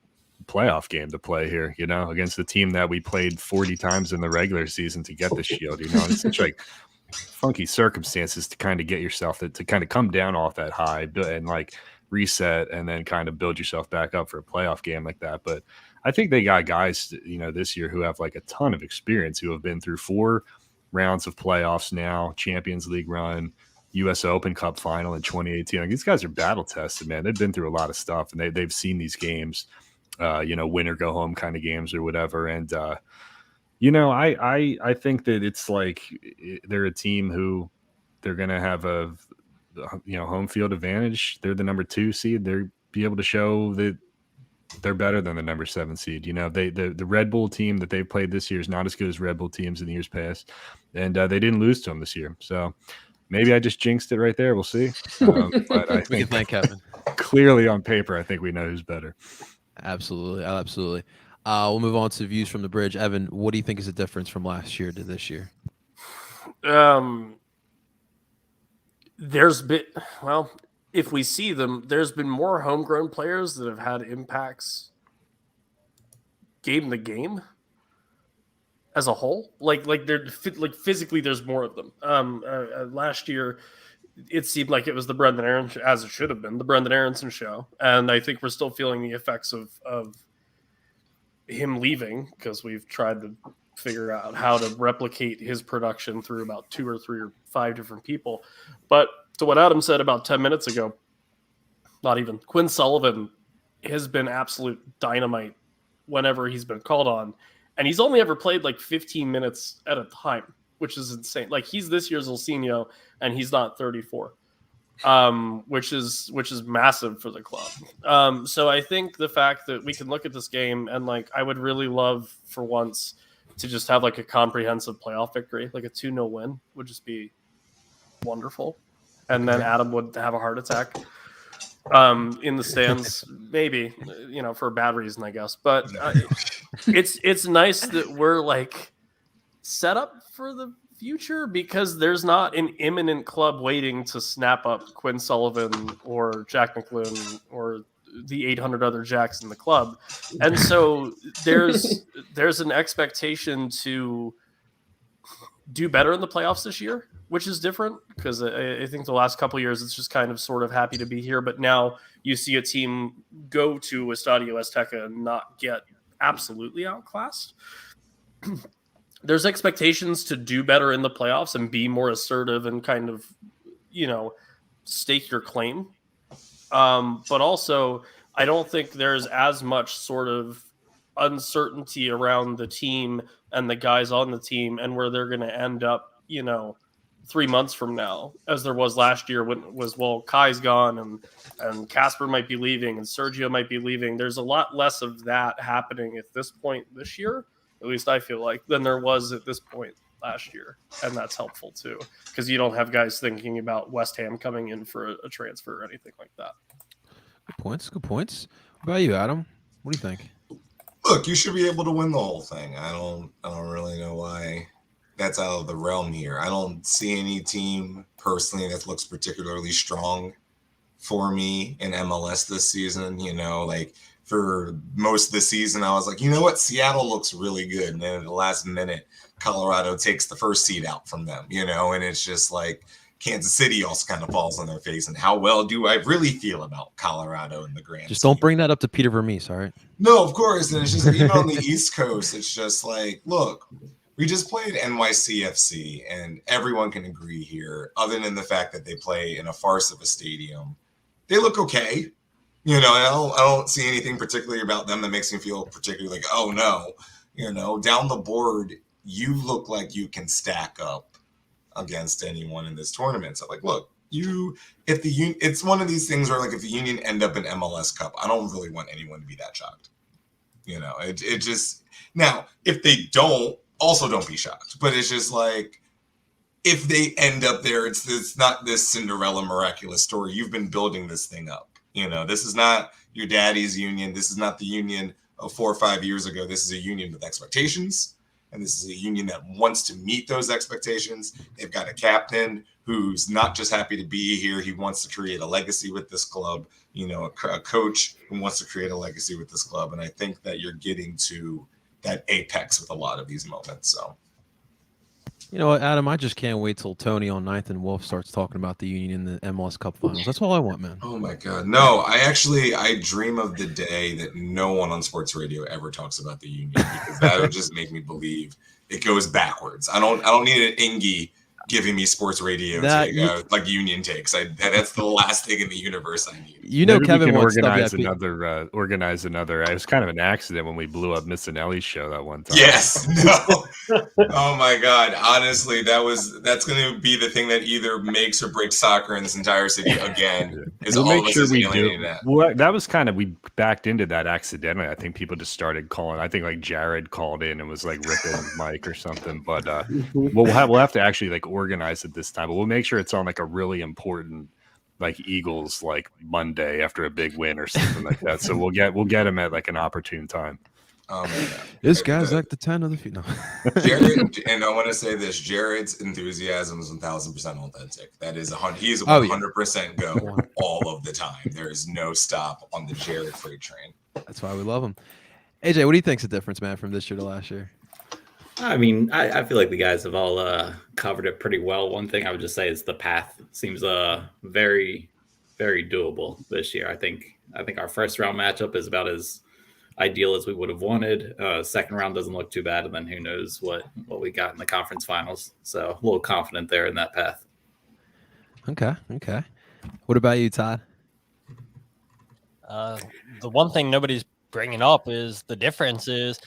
playoff game to play here, against the team that we played 40 times in the regular season to get the Shield. And it's such like funky circumstances to kind of get yourself to kind of come down off that high and like reset and then kind of build yourself back up for a playoff game like that. But I think they got guys, this year who have like a ton of experience, who have been through 4 rounds of playoffs now, Champions League run, U.S. Open Cup final in 2018. Like, these guys are battle tested, man. They've been through a lot of stuff, and they've seen these games, win or go home kind of games or whatever. And I think that it's like they're a team who they're going to have a home field advantage. They're the number 2 seed. They'll be able to show that they're better than the number 7 seed. The Red Bull team that they've played this year is not as good as Red Bull teams in the years past, and they didn't lose to them this year. So maybe I just jinxed it right there. We'll see. But I think Kevin. Clearly on paper, I think we know who's better. Absolutely. We'll move on to views from the bridge. Evan, what do you think is the difference from last year to this year? There's been, if we see them, there's been more homegrown players that have had impacts game to game as a whole. Like physically, there's more of them. Last year, it seemed like it was the Brendan Aronson, as it should have been, the Brendan Aronson show. And I think we're still feeling the effects of him leaving, because we've tried to figure out how to replicate his production through about 2 or 3 or 5 different people. But to what Adam said about 10 minutes ago, not even, Quinn Sullivan has been absolute dynamite whenever he's been called on. And he's only ever played like 15 minutes at a time, which is insane. Like, he's this year's Ilsinho, and he's not 34, which is massive for the club. So I think the fact that we can look at this game and, like, I would really love for once to just have like a comprehensive playoff victory, like a 2-0 win would just be wonderful. And then Adam would have a heart attack in the stands, maybe, for a bad reason, I guess. But it's nice that we're like set up for the future, because there's not an imminent club waiting to snap up Quinn Sullivan or Jack McLoone or the 800 other Jacks in the club. And so there's an expectation to do better in the playoffs this year, which is different, because I think the last couple of years it's just kind of sort of happy to be here. But now you see a team go to Estadio Azteca and not get absolutely outclassed. There's expectations to do better in the playoffs and be more assertive and kind of, stake your claim. But also, I don't think there's as much sort of uncertainty around the team and the guys on the team and where they're going to end up, 3 months from now, as there was last year when it was, Kai's gone and Casper might be leaving and Sergio might be leaving. There's a lot less of that happening at this point this year, at least I feel like, than there was at this point last year. And that's helpful too, because you don't have guys thinking about West Ham coming in for a transfer or anything like that. Good points. What about you, Adam? What do you think? Look, you should be able to win the whole thing. I don't really know why that's out of the realm here. I don't see any team personally that looks particularly strong for me in MLS this season. Like, for most of the season, I was like, you know what? Seattle looks really good. And then at the last minute, Colorado takes the first seed out from them, and it's just like Kansas City also kind of falls on their face. And how well do I really feel about Colorado in the grand Just don't bring that up to Peter Vermees, all right? No, of course. And it's just, even on the East Coast, it's just like, look, we just played NYCFC, and everyone can agree here, other than the fact that they play in a farce of a stadium, they look okay. You know, I don't see anything particularly about them that makes me feel particularly like, oh no, you know, down the board, you look like you can stack up against anyone in this tournament. So like, look, it's one of these things where like if the Union end up in MLS Cup, I don't really want anyone to be that shocked. You know, it just, now if they don't, also don't be shocked. But it's just like, if they end up there, it's not this Cinderella miraculous story. You've been building this thing up. You know, this is not your daddy's Union. This is not the Union of 4 or 5 years ago. This is a Union with expectations. And this is a Union that wants to meet those expectations. They've got a captain who's not just happy to be here. He wants to create a legacy with this club. You know, a coach who wants to create a legacy with this club. And I think that you're getting to that apex with a lot of these moments. So, you know what, Adam, I just can't wait till Tony on 9th and Wolf starts talking about the Union in the MLS Cup Finals. That's all I want, man. Oh my God. No, I dream of the day that no one on sports radio ever talks about the Union, because that would just make me believe it goes backwards. I don't need an Ingy giving me sports radio like Union takes. That's the last thing in the universe I need. You know, maybe Kevin we can wants organize another. It was kind of an accident when we blew up Missinelli's show that one time. Yes. No. Oh my God. Honestly, that's going to be the thing that either makes or breaks soccer in this entire city again. Is we'll all make of us sure is we alienating do. that. Well, that was kind of, we backed into that accidentally. I think people just started calling. I think like Jared called in and was like ripping Mike or something. But we'll have to actually like organize it this time. But we'll make sure it's on like a really important, like Eagles like Monday after a big win or something like that. So we'll get him at like an opportune time. Oh my God. This guy's like the 10 of the feet. No. Jared, and I want to say this: Jared's enthusiasm is 1,000% authentic. That is he's 100% go all of the time. There is no stop on the Jared freight train. That's why we love him. AJ, what do you think's the difference, man, from this year to last year? I mean, I feel like the guys have all covered it pretty well. One thing I would just say is the path seems very, very doable this year. I think our first round matchup is about as ideal as we would have wanted. Second round doesn't look too bad, and then who knows what we got in the conference finals. So a little confident there in that path. Okay. What about you, Todd? The one thing nobody's bringing up is the difference is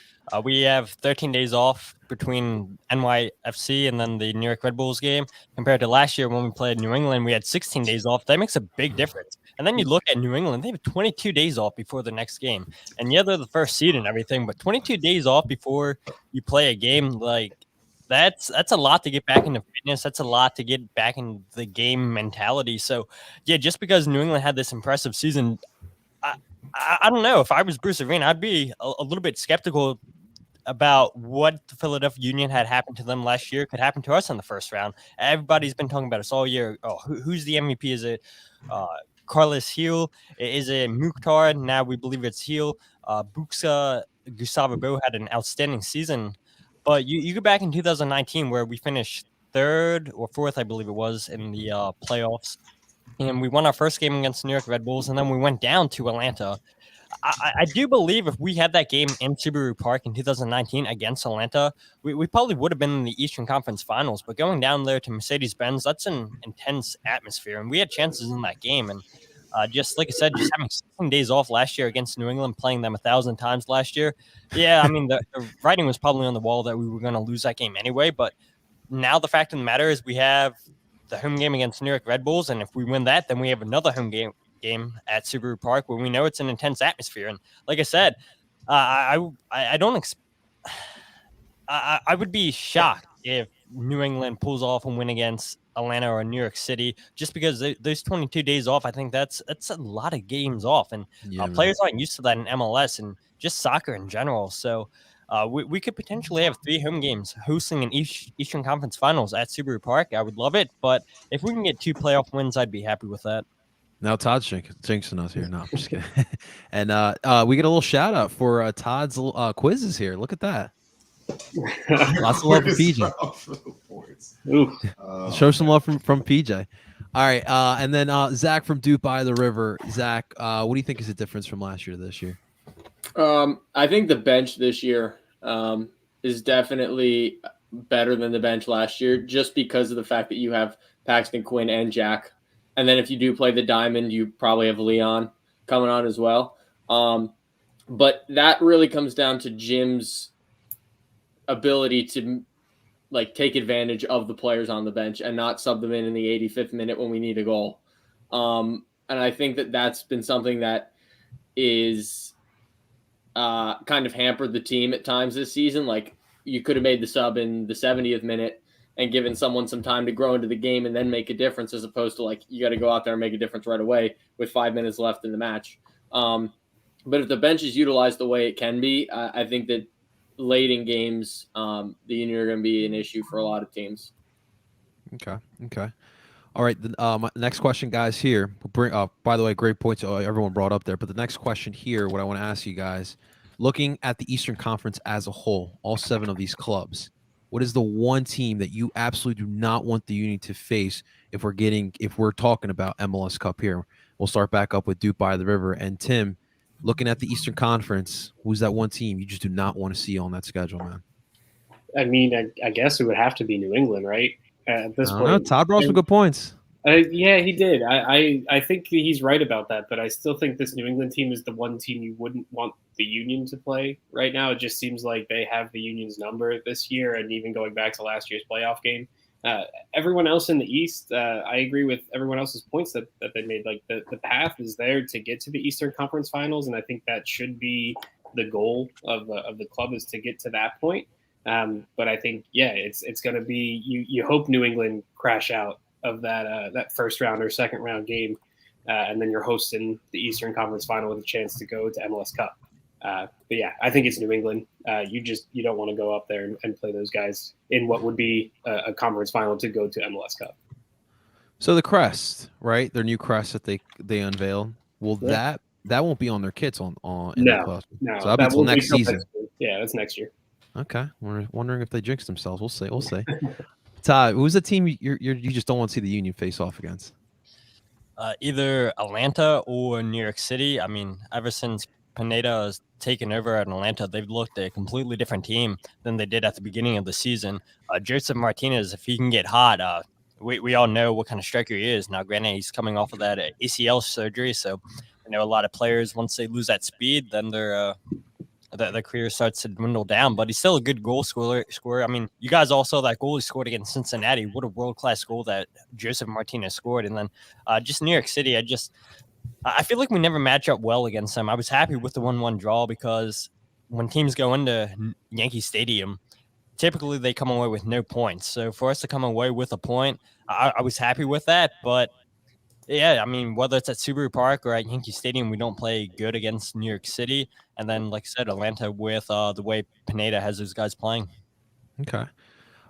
we have 13 days off between NYFC and then the New York Red Bulls game compared to last year when we played New England. We had 16 days off. That makes a big difference. And then you look at New England, they have 22 days off before the next game. And yeah, they're the first seed and everything, but 22 days off before you play a game, like that's a lot to get back into fitness. That's a lot to get back in the game mentality. So yeah, just because New England had this impressive season, I don't know. If I was Bruce Arena, I'd be a little bit skeptical about what the Philadelphia Union had happened to them last year could happen to us in the first round. Everybody's been talking about us all year. Oh, who's the MVP? Is it Carlos Heel? Is it Mukhtar? Now we believe it's Heel. Buxa Gustavo Bo had an outstanding season. But you go back in 2019 where we finished 3rd or 4th, I believe it was, in the playoffs. And we won our first game against the New York Red Bulls, and then we went down to Atlanta. I do believe if we had that game in Subaru Park in 2019 against Atlanta, we probably would have been in the Eastern Conference Finals. But going down there to Mercedes-Benz, that's an intense atmosphere, and we had chances in that game. And just like I said, just having 16 days off last year against New England, playing them 1,000 times last year. Yeah, I mean, the writing was probably on the wall that we were going to lose that game anyway. But now the fact of the matter is we have the home game against New York Red Bulls, and if we win that, then we have another home game at Subaru Park where we know it's an intense atmosphere. And like I said, I would be shocked if New England pulls off and win against Atlanta or New York City, just because those 22 days off. I think that's a lot of games off, and players aren't used to that in MLS and just soccer in general. So we could potentially have 3 home games hosting an Eastern Conference Finals at Subaru Park. I would love it, but if we can get 2 playoff wins, I'd be happy with that. Now Todd's jinxing us here. No, I'm just kidding. And we get a little shout out for Todd's quizzes here. Look at that. Lots of love from PJ. Show some love from PJ. All right, and then Zach from Duke by the River. Zach, what do you think is the difference from last year to this year? I think the bench this year is definitely better than the bench last year, just because of the fact that you have Paxton Quinn and Jack. And then if you do play the diamond, you probably have Leon. coming on as well. But that really comes down to Jim's ability to like take advantage of the players on the bench and not sub them in the 85th minute when we need a goal. And I think that that's been something that is kind of hampered the team at times this season. Like you could have made the sub in the 70th minute and given someone some time to grow into the game and then make a difference, as opposed to like you got to go out there and make a difference right away with 5 minutes left in the match. But if the bench is utilized the way it can be, I think that late in games, the Union are going to be an issue for a lot of teams. Okay. All right. My next question, guys, here. By the way, great points everyone brought up there. But the next question here, what I want to ask you guys, looking at the Eastern Conference as a whole, all 7 of these clubs, what is the one team that you absolutely do not want the Union to face if we're talking about MLS Cup here? We'll start back up with Duke by the River. And Tim, looking at the Eastern Conference, who's that one team you just do not want to see on that schedule, man? I mean, I guess it would have to be New England, right? At this point, Todd brought some good points. Yeah, he did. I think he's right about that, but I still think this New England team is the one team you wouldn't want the Union to play right now. It just seems like they have the Union's number this year, and even going back to last year's playoff game. Everyone else in the East, I agree with everyone else's points that they made. Like the path is there to get to the Eastern Conference Finals, and I think that should be the goal of the club, is to get to that point. But I think, it's going to be you hope New England crash out of that first round or second round game, and then you're hosting the Eastern Conference Final with a chance to go to MLS Cup. But yeah, I think it's New England. You don't want to go up there and play those guys in what would be a conference final to go to MLS Cup. So the crest, right? Their new crest that they unveiled. Well, that won't be on their kits in the club. No, so that'll be until next season. Yeah, that's next year. Okay, we're wondering if they jinxed themselves. We'll see. Todd, who's the team you just don't want to see the Union face off against? Either Atlanta or New York City. I mean, ever since Pineda has taken over at Atlanta, they've looked a completely different team than they did at the beginning of the season. Joseph Martinez, if he can get hot, we all know what kind of striker he is. Now, granted, he's coming off of that ACL surgery, so I know a lot of players, once they lose that speed, then their career starts to dwindle down. But he's still a good goal scorer. I mean, you guys all saw that goal he scored against Cincinnati. What a world-class goal that Joseph Martinez scored. And then just New York City, I feel like we never match up well against them. I was happy with the 1-1 draw because when teams go into Yankee Stadium, typically they come away with no points. So for us to come away with a point, I was happy with that. But yeah, I mean, whether it's at Subaru Park or at Yankee Stadium, we don't play good against New York City. And then, like I said, Atlanta with the way Pineda has those guys playing. Okay.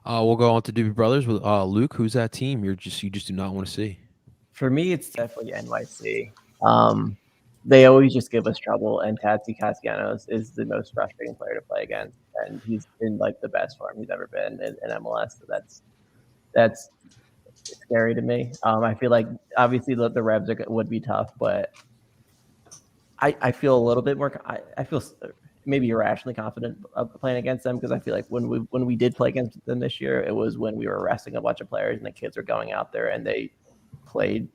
We'll go on to Doobie Brothers with Luke. Who's that team you just do not want to see? For me, it's definitely NYC. They always just give us trouble, and Tatsy Castellanos is the most frustrating player to play against, and he's in like the best form he's ever been in MLS. So that's scary to me. I feel like obviously the Rebs would be tough, but I feel a little bit more. I feel maybe irrationally confident of playing against them because I feel like when we did play against them this year, it was when we were resting a bunch of players and the kids were going out there and they played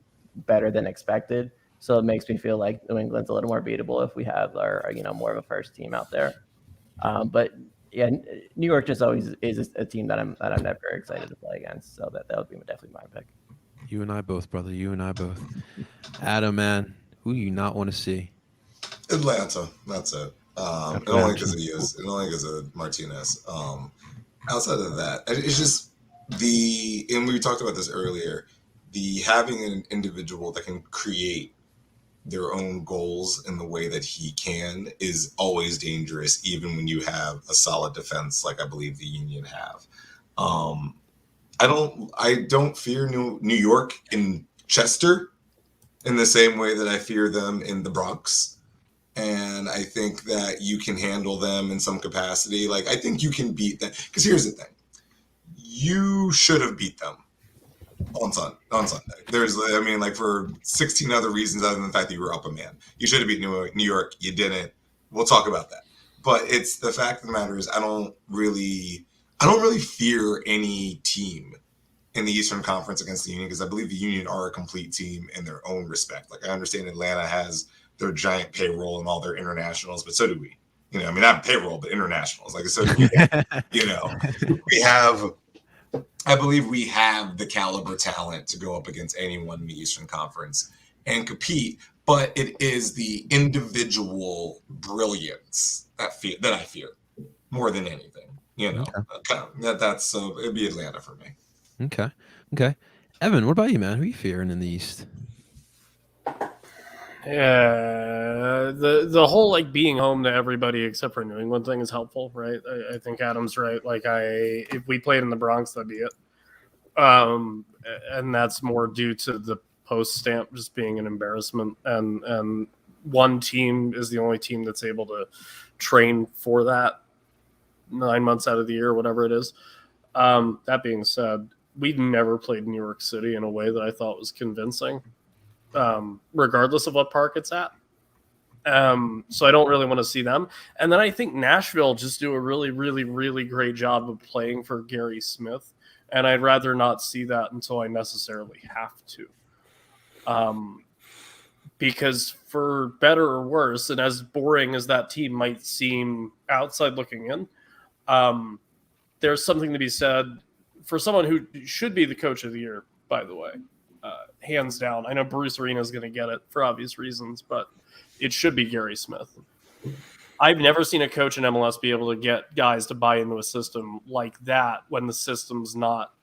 better than expected. So it makes me feel like New England's a little more beatable if we have our more of a first team out there. But yeah, New York just always is a team that I'm never excited to play against. So that would be definitely my pick. You and I both, brother. You and I both. Adam, man, who do you not want to see? Atlanta. That's it. And only because of Martinez. Outside of that, it's just and we talked about this earlier, having an individual that can create their own goals in the way that he can is always dangerous, even when you have a solid defense like I believe the Union have. I don't fear New York in Chester in the same way that I fear them in the Bronx. And I think that you can handle them in some capacity. Like, I think you can beat them. Because here's the thing. You should have beat them on Sunday. For 16 other reasons other than the fact that you were up a man. You should have beat New York. You didn't. We'll talk about that. But it's the fact of the matter is I don't really fear any team in the Eastern Conference against the Union because I believe the Union are a complete team in their own respect. Like, I understand Atlanta has their giant payroll and all their internationals, but so do we. You know, I mean, not payroll, but internationals. Like, so do we. You know, I believe we have the caliber talent to go up against anyone in the Eastern Conference and compete, but it is the individual brilliance that I fear more than anything. You know, that's it'd be Atlanta for me. Okay. Evan, what about you, man? Who are you fearing in the East? Yeah, the whole like being home to everybody except for New England thing is helpful, right? I think Adam's right. Like if we played in the Bronx, that'd be it. And that's more due to the post stamp just being an embarrassment, and one team is the only team that's able to train for that 9 months out of the year, whatever it is. That being said, we've never played New York City in a way that I thought was convincing. Regardless of what park it's at. So I don't really want to see them. And then I think Nashville just do a really, really, really great job of playing for Gary Smith. And I'd rather not see that until I necessarily have to. Because for better or worse, and as boring as that team might seem outside looking in, there's something to be said for someone who should be the coach of the year, by the way. Hands down. I know Bruce Arena is going to get it for obvious reasons, but it should be Gary Smith. I've never seen a coach in MLS be able to get guys to buy into a system like that when the system's not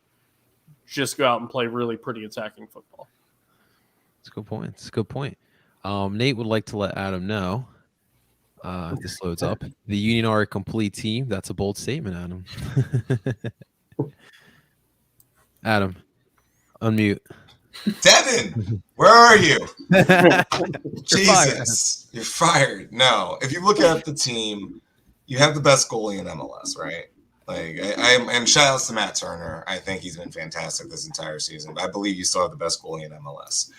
just go out and play really pretty attacking football. That's a good point. Nate would like to let Adam know, if this loads up, the Union are a complete team. That's a bold statement, Adam. Adam, unmute. Devin, where are you? Jesus, you're fired. No, if you look at the team, you have the best goalie in MLS, right? Like, and shout outs to Matt Turner. I think he's been fantastic this entire season. But I believe you still have the best goalie in MLS.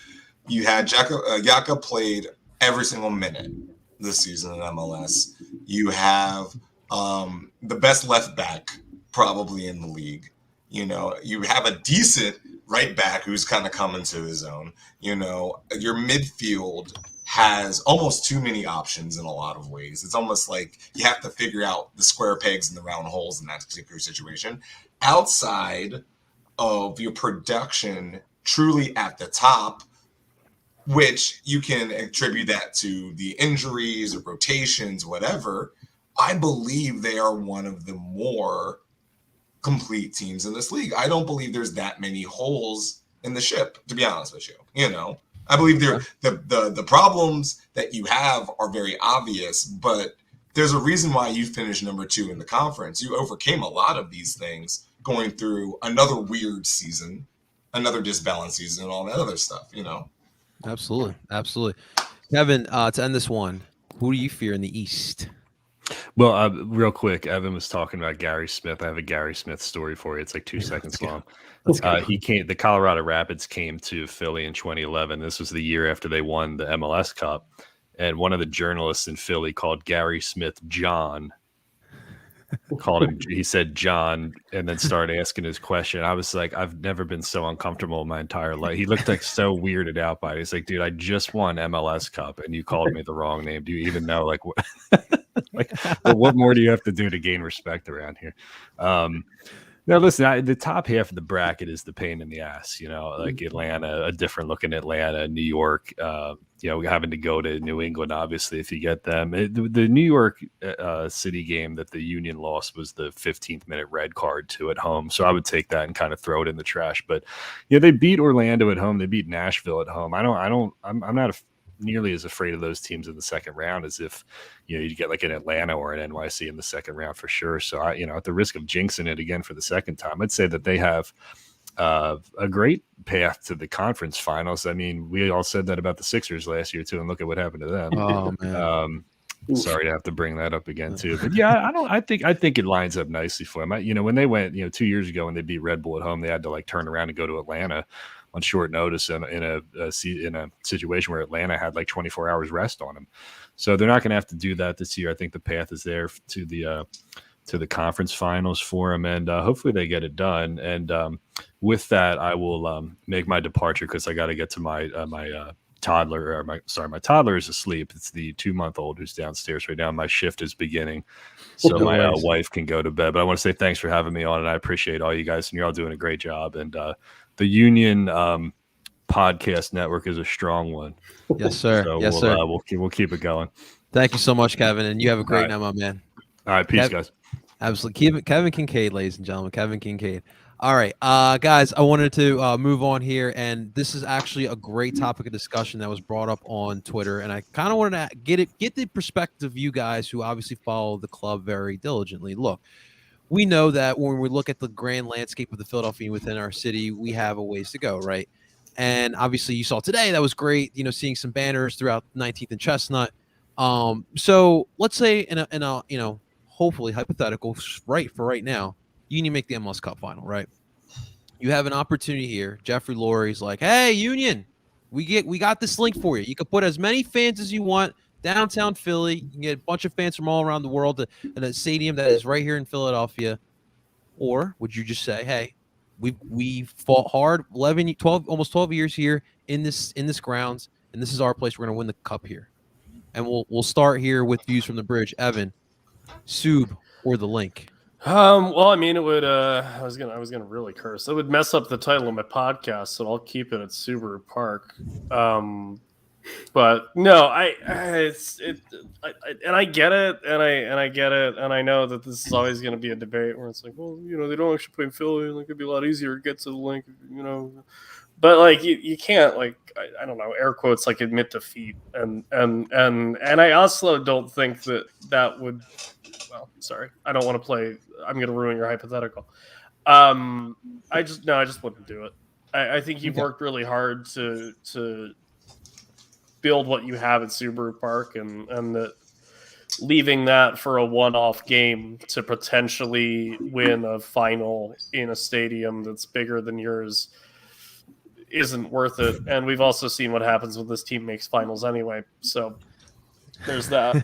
You had Yaka played every single minute this season in MLS. You have the best left back probably in the league. You know, you have a decent right back who's kind of coming to his own. You know, your midfield has almost too many options in a lot of ways. It's almost like you have to figure out the square pegs and the round holes in that particular situation. Outside of your production truly at the top, which you can attribute that to the injuries or rotations, whatever, I believe they are one of the more complete teams in this league. I don't believe there's that many holes in the ship, to be honest with you. You know, I believe the problems that you have are very obvious, but there's a reason why you finished number 2 in the conference. You overcame a lot of these things going through another weird season, another disbalanced season, and all that other stuff, you know? Absolutely. Kevin, to end this one, who do you fear in the East? Well, real quick, Evan was talking about Gary Smith. I have a Gary Smith story for you. It's like 2 seconds long. The Colorado Rapids came to Philly in 2011. This was the year after they won the MLS Cup. And one of the journalists in Philly called Gary Smith John. He said John, and then started asking his question. I was like, I've never been so uncomfortable in my entire life. He looked like so weirded out by it. He's like, dude, I just won MLS Cup and you called me the wrong name. Do you even know like what what more do you have to do to gain respect around here? Now, listen, the top half of the bracket is the pain in the ass, you know, like Atlanta, a different looking Atlanta, New York, you know, having to go to New England, obviously, if you get them. The New York City game that the Union lost was the 15th minute red card to at home. So I would take that and kind of throw it in the trash. But, yeah, they beat Orlando at home. They beat Nashville at home. I'm not nearly as afraid of those teams in the second round as if, you know, you get like an Atlanta or an NYC in the second round for sure. So I, you know, at the risk of jinxing it again for the second time, I'd say that they have a great path to the conference finals. I mean, we all said that about the Sixers last year too, and look at what happened to them. Oh man. Sorry to have to bring that up again too, but yeah, I think it lines up nicely for them. You know, when they went, you know, 2 years ago when they beat Red Bull at home, they had to like turn around and go to Atlanta on short notice in a situation where Atlanta had like 24 hours rest on them. So they're not going to have to do that this year. I think the path is there to the conference finals for them, and hopefully they get it done. And with that, I will make my departure because I got to get to my my toddler is asleep. It's the 2-month-old who's downstairs right now. My shift is beginning, so my wife can go to bed. But I want to say thanks for having me on, and I appreciate all you guys, and you're all doing a great job. And the Union podcast network is a strong one. Yes, sir. So yes, sir. We'll keep it going. Thank you so much, Kevin, and you have a great night, my man. All right, peace, guys. Absolutely, Kevin Kincaid, ladies and gentlemen, Kevin Kincaid. All right, guys, I wanted to move on here, and this is actually a great topic of discussion that was brought up on Twitter, and I kind of wanted to get the perspective of you guys who obviously follow the club very diligently. Look, we know that when we look at the grand landscape of the Philadelphia within our city, we have a ways to go, right? And obviously, you saw today that was great. Seeing some banners throughout 19th and Chestnut. So let's say in a hopefully hypothetical right now, Union make the MLS Cup final, right? You have an opportunity here. Jeffrey Lurie's like, hey, Union, we got this link for you. You can put as many fans as you want downtown Philly. You can get a bunch of fans from all around the world in a stadium that is right here in Philadelphia. Or would you just say, hey, we fought hard almost 12 years here in this grounds, and this is our place. We're going to win the cup here. And we'll start here with views from the bridge. Evan, Sub, or the link? Well, I mean, it would. I was gonna really curse. It would mess up the title of my podcast, so I'll keep it at Subaru Park. But no, and I get it, and I get it, and I know that this is always going to be a debate where it's like, well, they don't actually play in Philly, and it could be a lot easier to get to the link, But like you can't, like, I don't know, air quotes, like, admit defeat, and I also don't think that would. Well, sorry, I don't want to play. I'm going to ruin your hypothetical. I just wouldn't do it. I think you've worked really hard to build what you have at Subaru Park, and that leaving that for a one-off game to potentially win a final in a stadium that's bigger than yours isn't worth it. And we've also seen what happens when this team makes finals anyway. So there's that.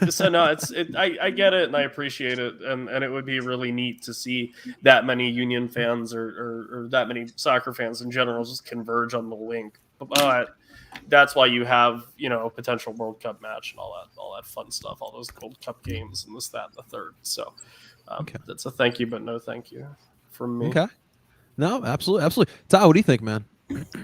So no, I get it and I appreciate it, and it would be really neat to see that many Union fans or that many soccer fans in general just converge on the link. But that's why you have a potential World Cup match and all that fun stuff, all those World Cup games and this, that, and the third. So that's a thank you, but no thank you from me. Okay. No, absolutely. Ty, what do you think, man?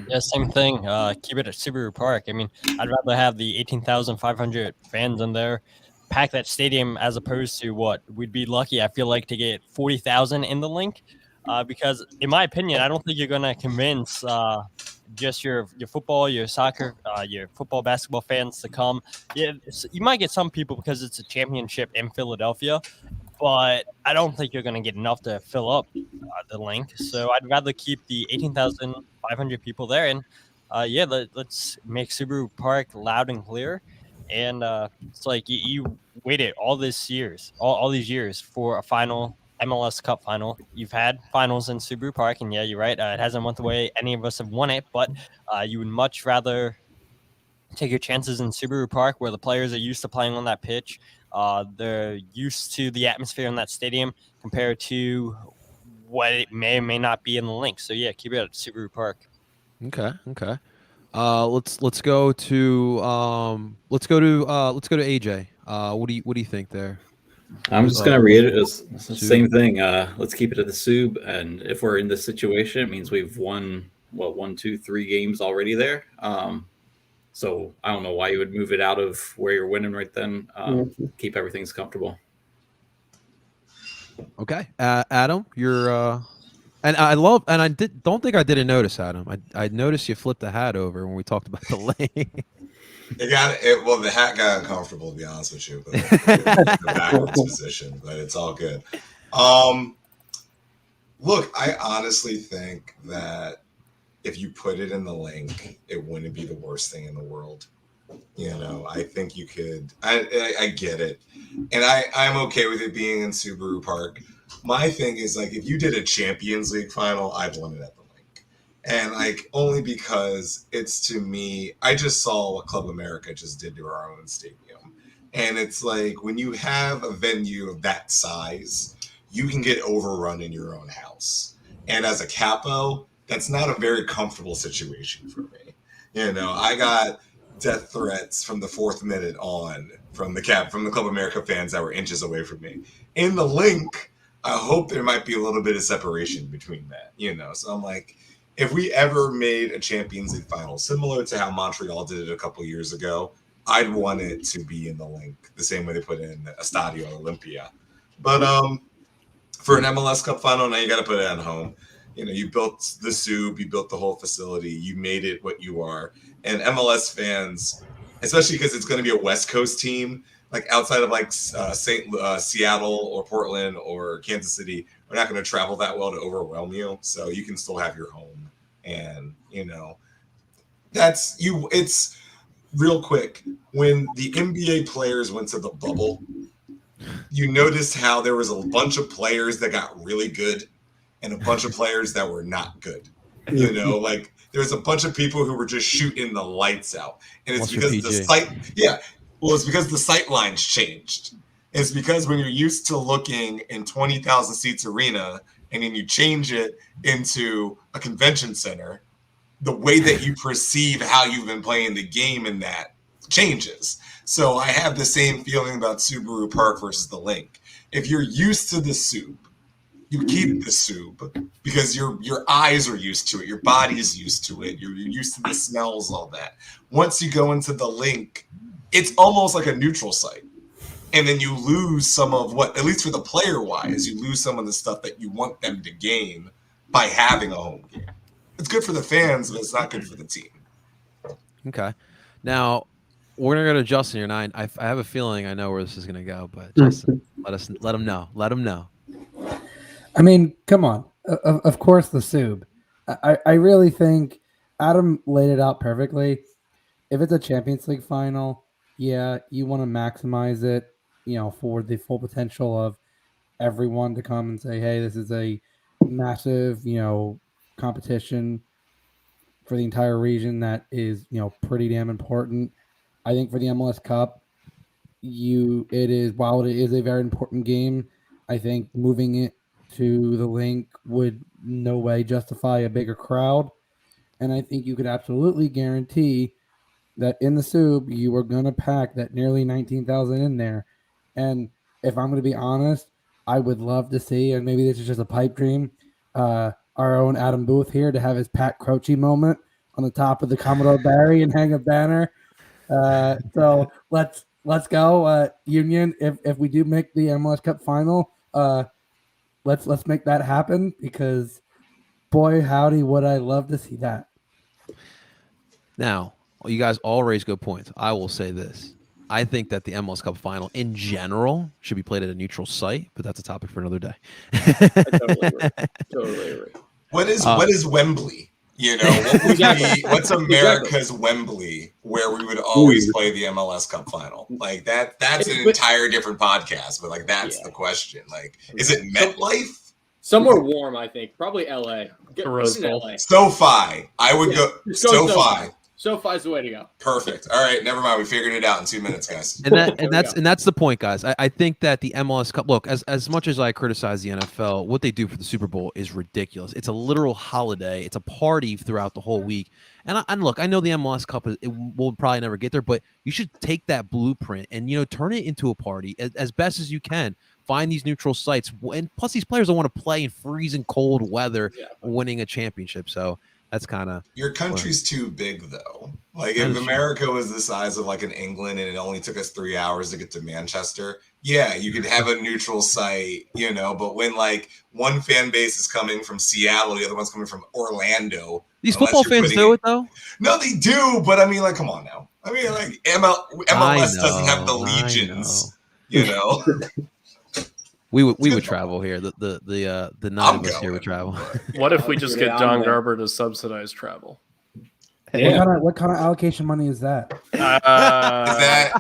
Yeah, same thing. Keep it at Subaru Park. I mean, I'd rather have the 18,500 fans in there, pack that stadium, as opposed to what we'd be lucky, I feel like, to get 40,000 in the link. Because in my opinion, I don't think you're going to convince just your football, your soccer, your football, basketball fans to come. Yeah, you might get some people because it's a championship in Philadelphia, but I don't think you're going to get enough to fill up the link. So I'd rather keep the 18,500 people there. And let's make Subaru Park loud and clear. And it's like you waited all these years for a final MLS Cup final. You've had finals in Subaru Park, and yeah, you're right. It hasn't went the way any of us have won it, but you would much rather take your chances in Subaru Park, where the players are used to playing on that pitch. They're used to the atmosphere in that stadium compared to what it may or may not be in the link. So yeah, keep it at Subaru Park. Okay. Let's go to AJ. What do you think there? I'm just gonna read it as the same thing. Let's keep it at the Sub, and if we're in this situation, it means we've won 1, 2, 3 games already there. So I don't know why you would move it out of where you're winning right then. Keep everything's comfortable. Okay, Adam, you're and I don't think I didn't notice, Adam. I noticed you flipped the hat over when we talked about the lane. The hat got uncomfortable, to be honest with you, but the backwards position, but it's all good. Look, I honestly think that if you put it in the link, it wouldn't be the worst thing in the world. I think you could. I get it, and I'm okay with it being in Subaru Park. My thing is, like, if you did a Champions League final, I'd want it at the link, and only because it's, to me, I just saw what Club America just did to our own stadium, and it's like when you have a venue of that size, you can get overrun in your own house, and as a capo, that's not a very comfortable situation for me. You know, I got death threats from the 4th minute on from the Club America fans that were inches away from me. In the link, I hope there might be a little bit of separation between that, you know. So I'm like, if we ever made a Champions League final similar to how Montreal did it a couple years ago, I'd want it to be in the link, the same way they put in Estadio Olympia. But for an MLS Cup final, now you got to put it at home. You know, you built the SUB, you built the whole facility, you made it what you are. And MLS fans, especially because it's going to be a West Coast team, like outside of like Seattle or Portland or Kansas City, we're not going to travel that well to overwhelm you. So you can still have your home. And, you know, it's real quick. When the NBA players went to the bubble, you noticed how there was a bunch of players that got really good and a bunch of players that were not good. You know, like there was a bunch of people who were just shooting the lights out. And it's because it's because the sight lines changed. It's because when you're used to looking in 20,000 seats arena and then you change it into a convention center, the way that you perceive how you've been playing the game in that changes. So I have the same feeling about Subaru Park versus the Link. If you're used to the SUB, you keep the SUB because your eyes are used to it, your body's used to it, you're used to the smells, all that. Once you go into the Link, it's almost like a neutral site. And then you lose some of what, at least for the player-wise, you lose some of the stuff that you want them to gain by having a home game. It's good for the fans, but it's not good for the team. Okay. Now, we're going to go to Justin here. And I have a feeling I know where this is going to go, but Justin, let him know. Let him know. I mean, come on. Of course, the SUB. I really think Adam laid it out perfectly. If it's a Champions League final, yeah, you want to maximize it, you know, for the full potential of everyone to come and say, hey, this is a massive, you know, competition for the entire region that is, you know, pretty damn important. I think for the MLS Cup, while it is a very important game, I think moving it to the Link would no way justify a bigger crowd. And I think you could absolutely guarantee that in the SUB, you are going to pack that nearly 19,000 in there. And if I'm going to be honest, I would love to see, and maybe this is just a pipe dream, our own Adam Booth here to have his Pat Croce moment on the top of the Commodore Barry and hang a banner. So let's go, Union. If we do make the MLS Cup final, let's make that happen, because boy howdy would I love to see that. Now, you guys all raise good points. I will say this. I think that the MLS Cup final in general should be played at a neutral site, but that's a topic for another day. I totally agree. What is Wembley? You know, what's America's Wembley, where we would always play the MLS Cup final? Like that's an entire different podcast, but like that's the question. Like, is it MetLife? Somewhere warm, I think. Probably LA. LA. SoFi. I would go SoFi. SoFi's the way to go. Perfect. All right, never mind. We figured it out in 2 minutes, guys. And that's the point, guys. I think that the MLS Cup, look, as much as I criticize the NFL, what they do for the Super Bowl is ridiculous. It's a literal holiday. It's a party throughout the whole week. And look, I know the MLS Cup will probably never get there, but you should take that blueprint and, you know, turn it into a party as best as you can. Find these neutral sites, and plus these players don't want to play in freezing cold weather, winning a championship. So that's kind of your country's too big, though. Like if America was the size of like an England and it only took us 3 hours to get to Manchester, yeah, you could have a neutral site, you know. But when like one fan base is coming from Seattle, the other one's coming from Orlando. These football fans do it though. No, they do, but I mean, like, come on now. I mean, like MLS doesn't have the legions, you know. We would travel here. The nine of us here would travel. What if we just get John Garber to subsidize travel? Yeah. What kind of allocation money is that? Is that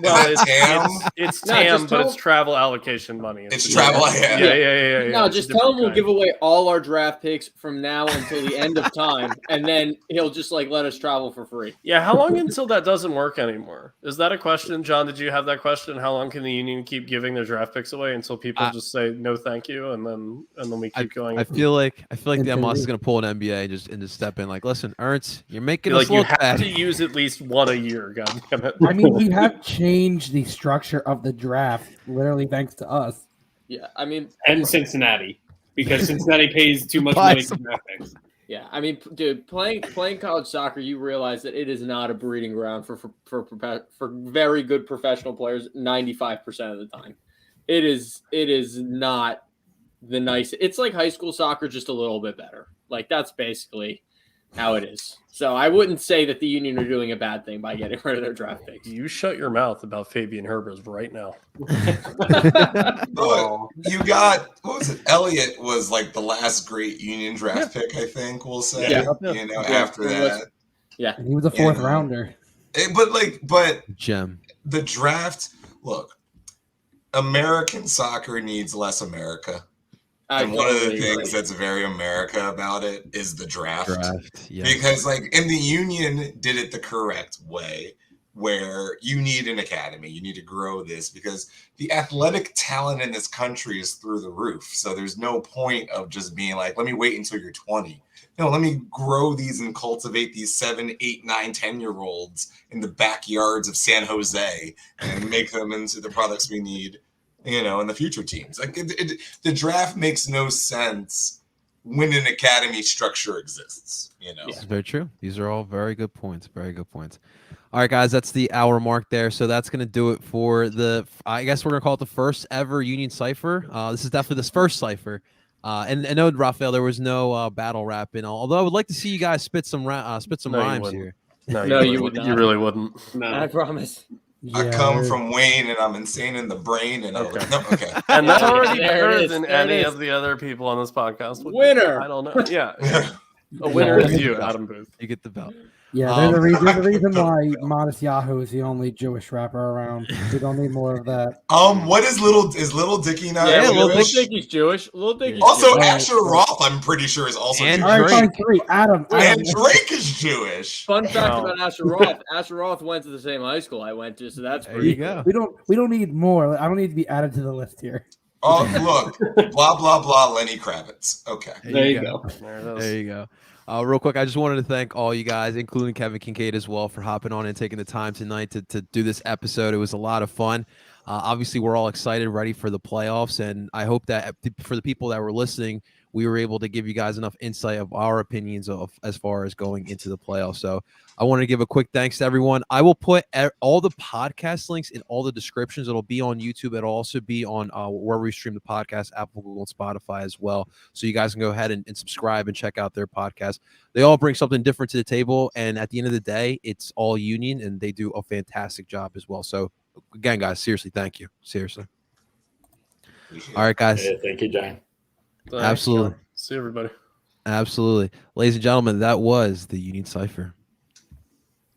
TAM? It's TAM, but it's travel allocation money. It's travel. Yeah. No, just tell him we'll give away all our draft picks from now until the end of time, and then he'll just like let us travel for free. Yeah, how long until that doesn't work anymore? Is that a question, John? Did you have that question? How long can the Union keep giving their draft picks away until people just say no, thank you, and then we keep going? I feel like the MLS is going to pull an NBA and just step in. Like, listen, Ernst, you're making us look have bad. to use at least one a year. God damn it. I mean, we have changed the structure of the draft literally thanks to us. Yeah, I mean, And Cincinnati, because Cincinnati pays too much Buy money some- for draft picks. yeah, I mean, dude, playing college soccer, you realize that it is not a breeding ground for very good professional players 95% of the time. It is not the nice. It's like high school soccer, just a little bit better. Like that's basically how it is. So I wouldn't say that the Union are doing a bad thing by getting rid of their draft picks. You shut your mouth about Fabian Herbers right now. But you got, what was it? Elliott was like the last great Union draft pick, I think we'll say. Yeah. You know, after that. Yeah. And he was a fourth rounder. But Gem. the draft, look, American soccer needs less America. And one of the things that's very America about it is the draft. Yeah. Because like in the Union did it the correct way, where you need an academy, you need to grow this because the athletic talent in this country is through the roof. So there's no point of just being like, let me wait until you're 20. No, let me grow these and cultivate these 7, 8, 9, 10-year-olds in the backyards of San Jose and make them into the products we need, you know, in the future teams. Like the draft makes no sense when an academy structure exists, you know. This is very true. These are all very good points. Very good points. All right, guys, that's the hour mark there. So that's going to do it for I guess we're going to call it the first ever Union Cypher. This is definitely the first Cypher. And I know, Raphael, there was no battle rap in all, although I would like to see you guys spit some rhymes here. No, you would not. You really wouldn't. No. I promise. I come from Wayne and I'm insane in the brain. And Okay. Okay. And that's already There it better is, than there it any is. of the other people on this podcast. would be. Winner. I don't know. Yeah. A winner is you, Adam Booth. You get the belt. Yeah, there's a reason why Modest Yahoo is the only Jewish rapper around. We don't need more of that. What is Little Dicky now? Yeah, Jewish? Little Dicky's Jewish. Little Dicky's Also, Jewish. Asher Roth, I'm pretty sure, is also And Jewish. All right, Drake. fine, three. Adam. And Drake is Jewish. Fun fact Wow. about Asher Roth. Asher Roth went to the same high school I went to, so that's There pretty you go. We don't need more. I don't need to be added to the list here. Oh, look, blah blah blah. Lenny Kravitz. Okay. There you go. There it is. There you go. Real quick, I just wanted to thank all you guys, including Kevin Kincaid as well, for hopping on and taking the time tonight to do this episode. It was a lot of fun. Obviously, we're all excited, ready for the playoffs, and I hope that for the people that were listening, we were able to give you guys enough insight of our opinions of as far as going into the playoffs. So I want to give a quick thanks to everyone. I will put all the podcast links in all the descriptions. It'll be on YouTube. It'll also be on where we stream the podcast, Apple, Google, and Spotify as well. So you guys can go ahead and subscribe and check out their podcast. They all bring something different to the table. And at the end of the day, it's all Union, and they do a fantastic job as well. So again, guys, seriously, thank you. Seriously. All right, guys. Yeah, thank you, John. Thanks, Absolutely. John. See everybody. Absolutely. Ladies and gentlemen, that was the Union Cypher.